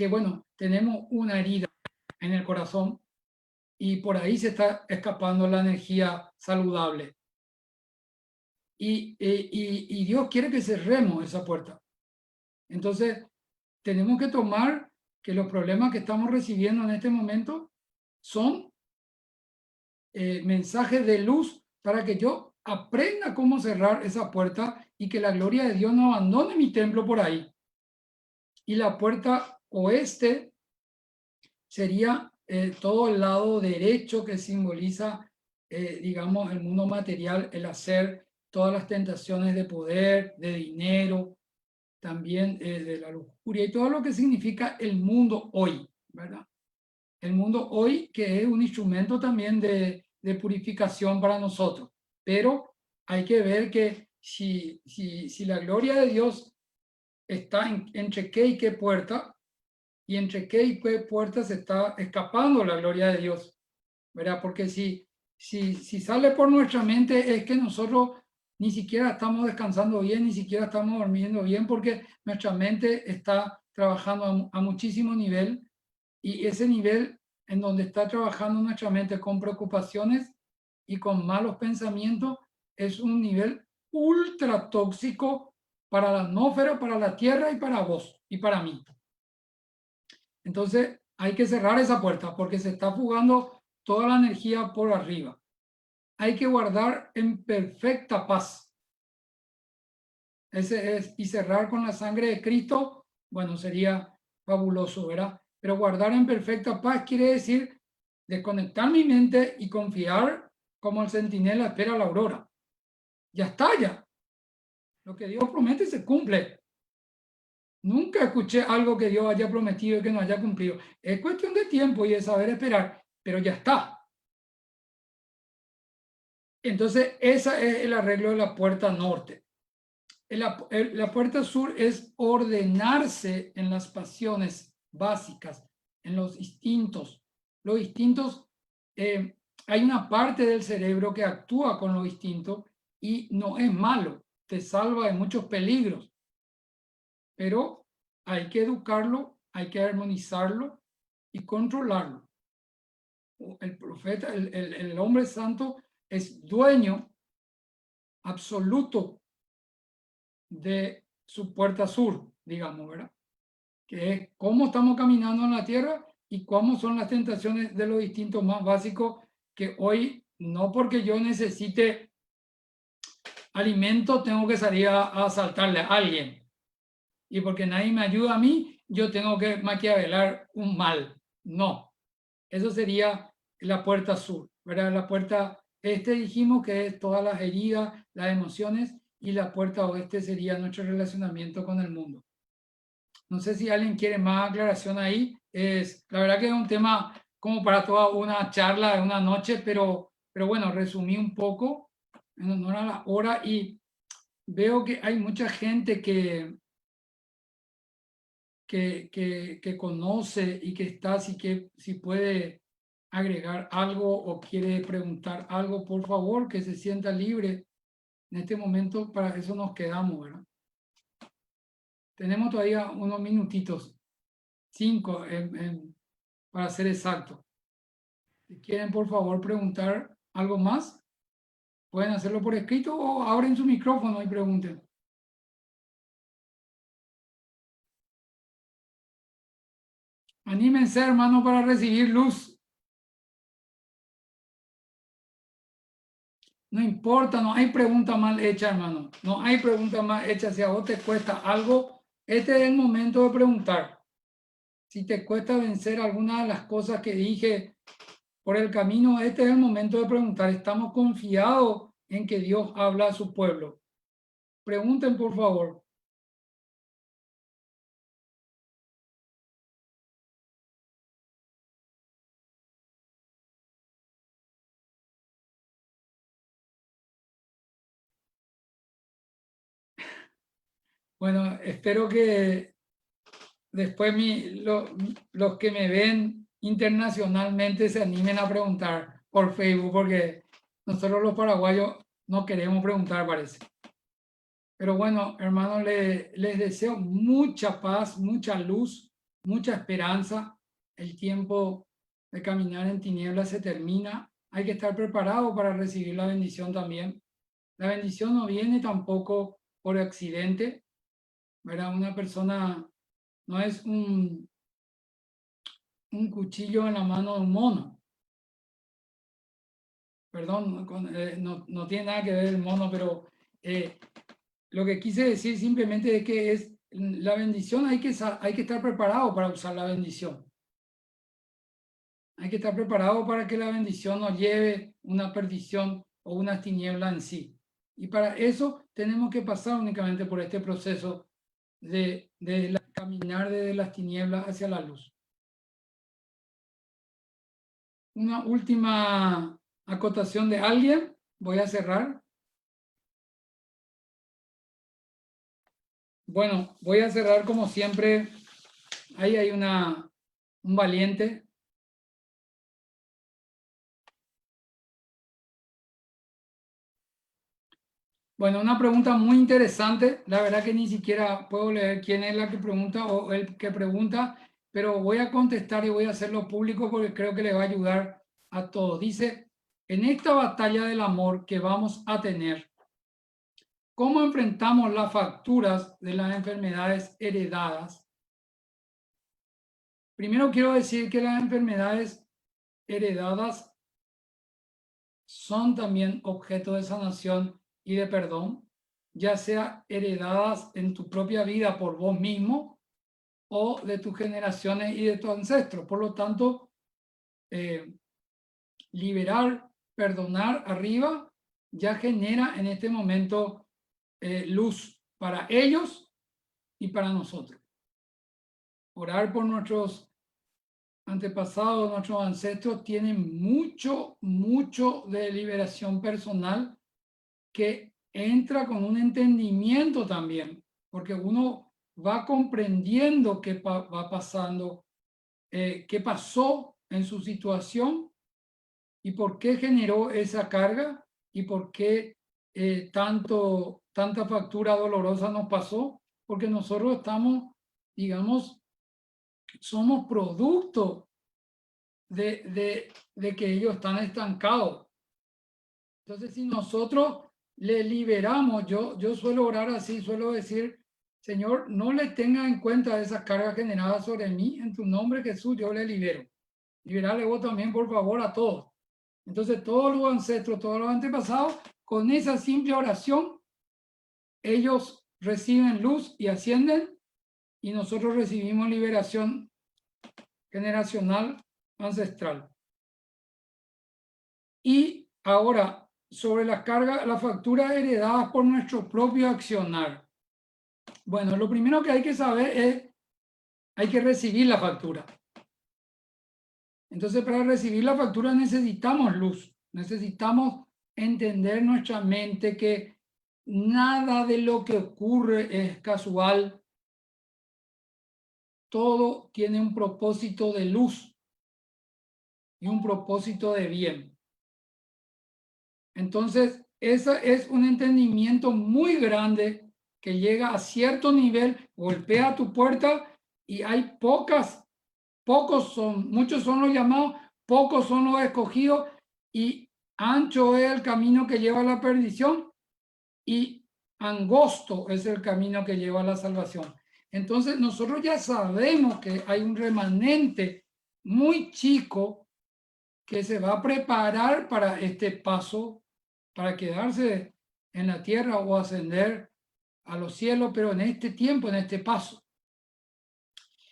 bueno, tenemos una herida en el corazón y por ahí se está escapando la energía saludable. Y Dios quiere que cerremos esa puerta. Entonces, tenemos que tomar que los problemas que estamos recibiendo en este momento son mensajes de luz para que yo aprenda cómo cerrar esa puerta y que la gloria de Dios no abandone mi templo por ahí. Y la puerta oeste sería todo el lado derecho que simboliza, digamos, el mundo material, el hacer, todas las tentaciones de poder, de dinero, también de la lujuria y todo lo que significa el mundo hoy, ¿verdad? El mundo hoy que es un instrumento también de purificación para nosotros, pero hay que ver que si la gloria de Dios está entre qué y qué puerta, y entre qué y qué puertas está escapando la gloria de Dios, ¿verdad? Porque si sale por nuestra mente es que nosotros ni siquiera estamos descansando bien, ni siquiera estamos durmiendo bien, porque nuestra mente está trabajando a muchísimo nivel y ese nivel en donde está trabajando nuestra mente con preocupaciones y con malos pensamientos es un nivel ultra tóxico para la atmósfera, para la tierra y para vos y para mí. Entonces hay que cerrar esa puerta porque se está fugando toda la energía por arriba. Hay que guardar en perfecta paz. Ese es, y cerrar con la sangre de Cristo, bueno, sería fabuloso, ¿verdad? Pero guardar en perfecta paz quiere decir desconectar mi mente y confiar como el centinela espera la aurora. Ya está, ya. Lo que Dios promete se cumple. Nunca escuché algo que Dios haya prometido y que no haya cumplido. Es cuestión de tiempo y de saber esperar, pero ya está. Entonces, ese es el arreglo de la puerta norte. La puerta sur es ordenarse en las pasiones básicas, en los instintos. Los instintos, hay una parte del cerebro que actúa con los instintos y no es malo, te salva de muchos peligros, pero hay que educarlo, hay que armonizarlo y controlarlo. El profeta, el hombre santo es dueño absoluto de su puerta sur, digamos, ¿verdad? Que es cómo estamos caminando en la tierra y cómo son las tentaciones de los distintos más básicos que hoy, no porque yo necesite alimento, tengo que salir a asaltarle a alguien. Y porque nadie me ayuda a mí, yo tengo que maquiavelar un mal. No, eso sería la puerta sur, ¿verdad? La puerta este dijimos que es todas las heridas, las emociones, y la puerta oeste sería nuestro relacionamiento con el mundo. No sé si alguien quiere más aclaración ahí. La verdad que es un tema como para toda una charla de una noche, pero bueno, resumí un poco en honor a la hora y veo que hay mucha gente que conoce y que está, así que si puede agregar algo o quiere preguntar algo, por favor, que se sienta libre. En este momento, para eso nos quedamos, ¿verdad? Tenemos todavía unos minutitos, 5 para ser exacto. Si quieren, por favor, preguntar algo más, pueden hacerlo por escrito o abren su micrófono y pregunten. Anímense, hermano, para recibir luz. No importa, no hay pregunta mal hecha, hermano. No hay pregunta mal hecha. Si a vos te cuesta algo, este es el momento de preguntar. Si te cuesta vencer alguna de las cosas que dije por el camino, este es el momento de preguntar. Estamos confiados en que Dios habla a su pueblo. Pregunten, por favor. Bueno, espero que después los que me ven internacionalmente se animen a preguntar por Facebook, porque nosotros los paraguayos no queremos preguntar, parece. Pero bueno, hermanos, les deseo mucha paz, mucha luz, mucha esperanza. El tiempo de caminar en tinieblas se termina. Hay que estar preparado para recibir la bendición también. La bendición no viene tampoco por accidente, ¿verdad? Una persona no es un cuchillo en la mano de un mono. Perdón, no tiene nada que ver el mono, pero lo que quise decir simplemente es que es la bendición, hay que estar preparado para usar la bendición. Hay que estar preparado para que la bendición no lleve una perdición o una tiniebla en sí. Y para eso tenemos que pasar únicamente por este proceso de caminar desde las tinieblas hacia la luz. Una última acotación de alguien. Voy a cerrar. Bueno, voy a cerrar como siempre. Ahí hay un valiente. Bueno, una pregunta muy interesante. La verdad que ni siquiera puedo leer quién es la que pregunta o el que pregunta, pero voy a contestar y voy a hacerlo público porque creo que le va a ayudar a todos. Dice, en esta batalla del amor que vamos a tener, ¿cómo enfrentamos las facturas de las enfermedades heredadas? Primero quiero decir que las enfermedades heredadas son también objeto de sanación y de perdón, ya sea heredadas en tu propia vida por vos mismo o de tus generaciones y de tus ancestros. Por lo tanto, liberar, perdonar arriba, ya genera en este momento luz para ellos y para nosotros. Orar por nuestros antepasados, nuestros ancestros, tienen mucho, mucho de liberación personal que entra con un entendimiento también, porque uno va comprendiendo qué va pasando, qué pasó en su situación y por qué generó esa carga y por qué tanta factura dolorosa nos pasó, porque nosotros estamos, digamos, somos producto de que ellos están estancados. Entonces, si nosotros le liberamos, yo suelo orar así, suelo decir, Señor, no le tenga en cuenta esas cargas generadas sobre mí, en tu nombre Jesús, yo le libero. Liberale vos también, por favor, a todos. Entonces, todos los ancestros, todos los antepasados, con esa simple oración, ellos reciben luz y ascienden, y nosotros recibimos liberación generacional ancestral. Y ahora, sobre las cargas, las facturas heredadas por nuestro propio accionar. Bueno, lo primero que hay que saber es, hay que recibir la factura. Entonces, para recibir la factura necesitamos luz, necesitamos entender nuestra mente que nada de lo que ocurre es casual. Todo tiene un propósito de luz y un propósito de bien. Entonces, ese es un entendimiento muy grande que llega a cierto nivel, golpea tu puerta y hay muchos son los llamados pocos son los escogidos y ancho es el camino que lleva a la perdición y angosto es el camino que lleva a la salvación. Entonces nosotros ya sabemos que hay un remanente muy chico que se va a preparar para este paso, para quedarse en la tierra o ascender a los cielos, pero en este tiempo, en este paso.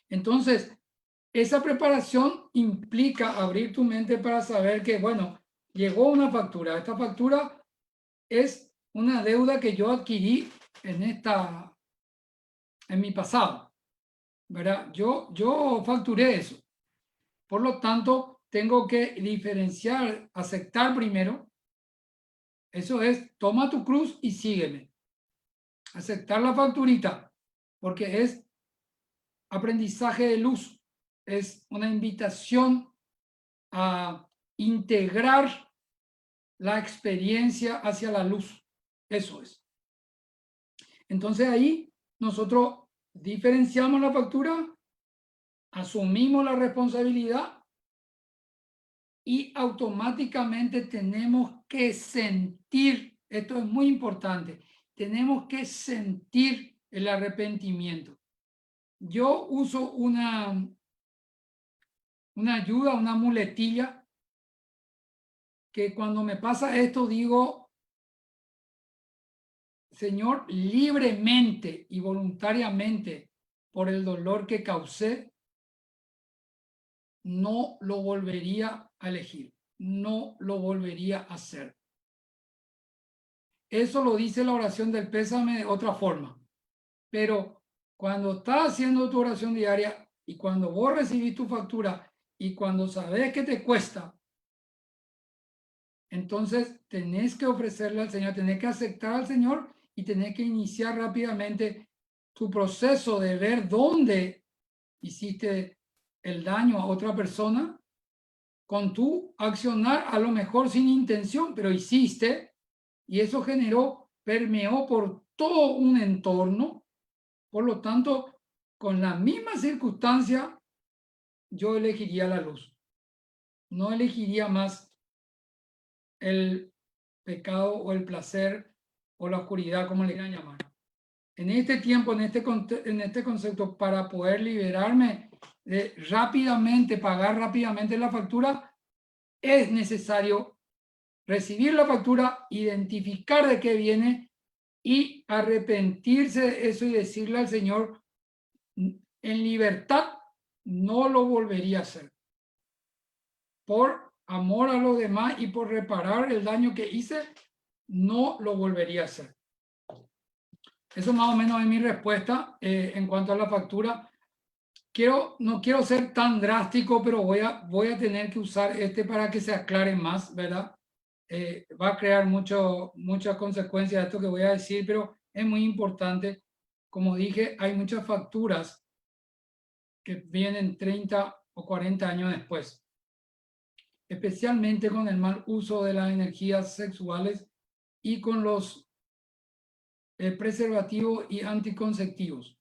Entonces, esa preparación implica abrir tu mente para saber que, bueno, llegó una factura. Esta factura es una deuda que yo adquirí en mi pasado, ¿verdad? Yo facturé eso. Por lo tanto, tengo que diferenciar, aceptar primero. Eso es, toma tu cruz y sígueme. Aceptar la facturita, porque es aprendizaje de luz. Es una invitación a integrar la experiencia hacia la luz. Eso es. Entonces ahí nosotros diferenciamos la factura, asumimos la responsabilidad y automáticamente tenemos que sentir, esto es muy importante, tenemos que sentir el arrepentimiento. Yo uso una ayuda, una muletilla, que cuando me pasa esto digo, Señor, libremente y voluntariamente por el dolor que causé, no lo volvería a elegir, no lo volvería a hacer. Eso lo dice la oración del pésame de otra forma. Pero cuando estás haciendo tu oración diaria y cuando vos recibís tu factura y cuando sabes que te cuesta, entonces tenés que ofrecerle al Señor, tenés que aceptar al Señor y tenés que iniciar rápidamente tu proceso de ver dónde hiciste el daño a otra persona con tu accionar, a lo mejor sin intención, pero hiciste, y eso generó, permeó por todo un entorno. Por lo tanto, con la misma circunstancia, yo elegiría la luz. No elegiría más el pecado o el placer o la oscuridad, como le quieran llamar. En este tiempo, en este concepto, para poder liberarme rápidamente, pagar rápidamente la factura, es necesario recibir la factura, identificar de qué viene y arrepentirse de eso y decirle al Señor, en libertad, no lo volvería a hacer. Por amor a los demás y por reparar el daño que hice, no lo volvería a hacer. Eso más o menos es mi respuesta en cuanto a la factura. No quiero ser tan drástico, pero voy a tener que usar para que se aclare más, ¿verdad? Va a crear muchas consecuencias esto que voy a decir, pero es muy importante. Como dije, hay muchas facturas que vienen 30 o 40 años después, especialmente con el mal uso de las energías sexuales y con los preservativos y anticonceptivos.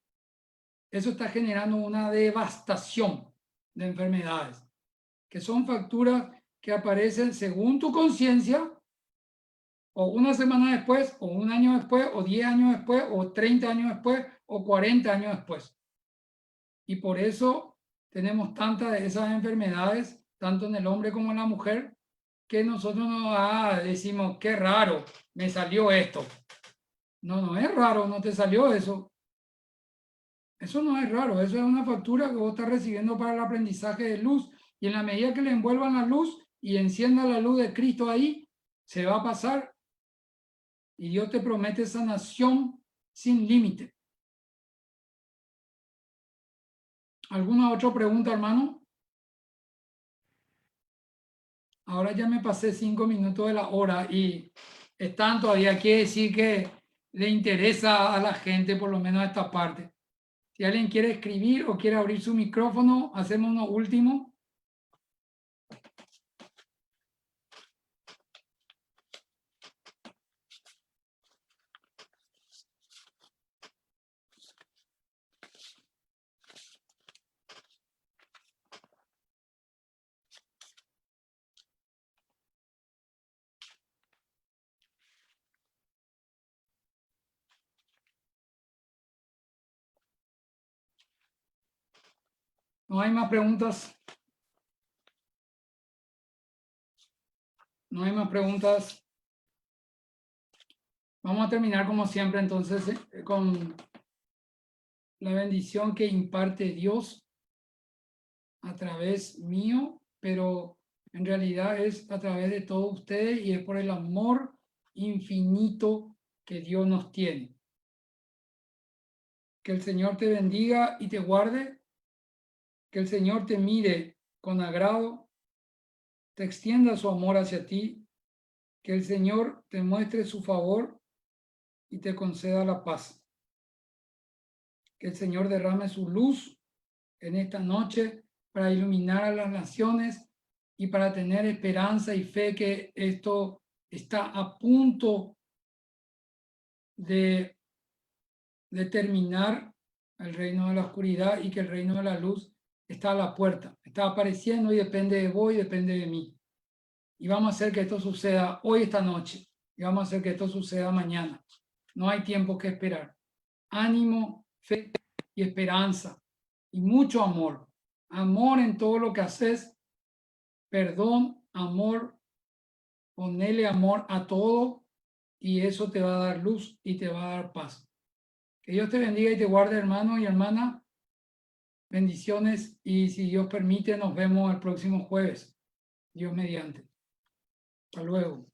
Eso está generando una devastación de enfermedades, que son facturas que aparecen según tu conciencia, o una semana después, o un año después, o 10 años después, o 30 años después, o 40 años después. Y por eso tenemos tantas de esas enfermedades, tanto en el hombre como en la mujer, que nosotros no decimos, qué raro, me salió esto. No, no es raro, no te salió eso. Eso no es raro, eso es una factura que vos estás recibiendo para el aprendizaje de luz. Y en la medida que le envuelvan la luz y encienda la luz de Cristo ahí, se va a pasar. Y Dios te promete sanación sin límite. ¿Alguna otra pregunta, hermano? Ahora ya me pasé 5 minutos de la hora y están todavía, quiere decir que le interesa a la gente, por lo menos esta parte. Si alguien quiere escribir o quiere abrir su micrófono, hacemos uno último. ¿No hay más preguntas? ¿No hay más preguntas? Vamos a terminar como siempre entonces con la bendición que imparte Dios a través mío, pero en realidad es a través de todos ustedes y es por el amor infinito que Dios nos tiene. Que el Señor te bendiga y te guarde, que el Señor te mire con agrado, te extienda su amor hacia ti, que el Señor te muestre su favor y te conceda la paz. Que el Señor derrame su luz en esta noche para iluminar a las naciones y para tener esperanza y fe que esto está a punto de terminar el reino de la oscuridad y que el reino de la luz está a la puerta, está apareciendo y depende de vos y depende de mí. Y vamos a hacer que esto suceda hoy, esta noche, y vamos a hacer que esto suceda mañana. No hay tiempo que esperar. Ánimo, fe y esperanza y mucho amor. Amor en todo lo que haces, perdón, amor, ponele amor a todo y eso te va a dar luz y te va a dar paz. Que Dios te bendiga y te guarde, hermano y hermana. Bendiciones y si Dios permite, nos vemos el próximo jueves. Dios mediante. Hasta luego.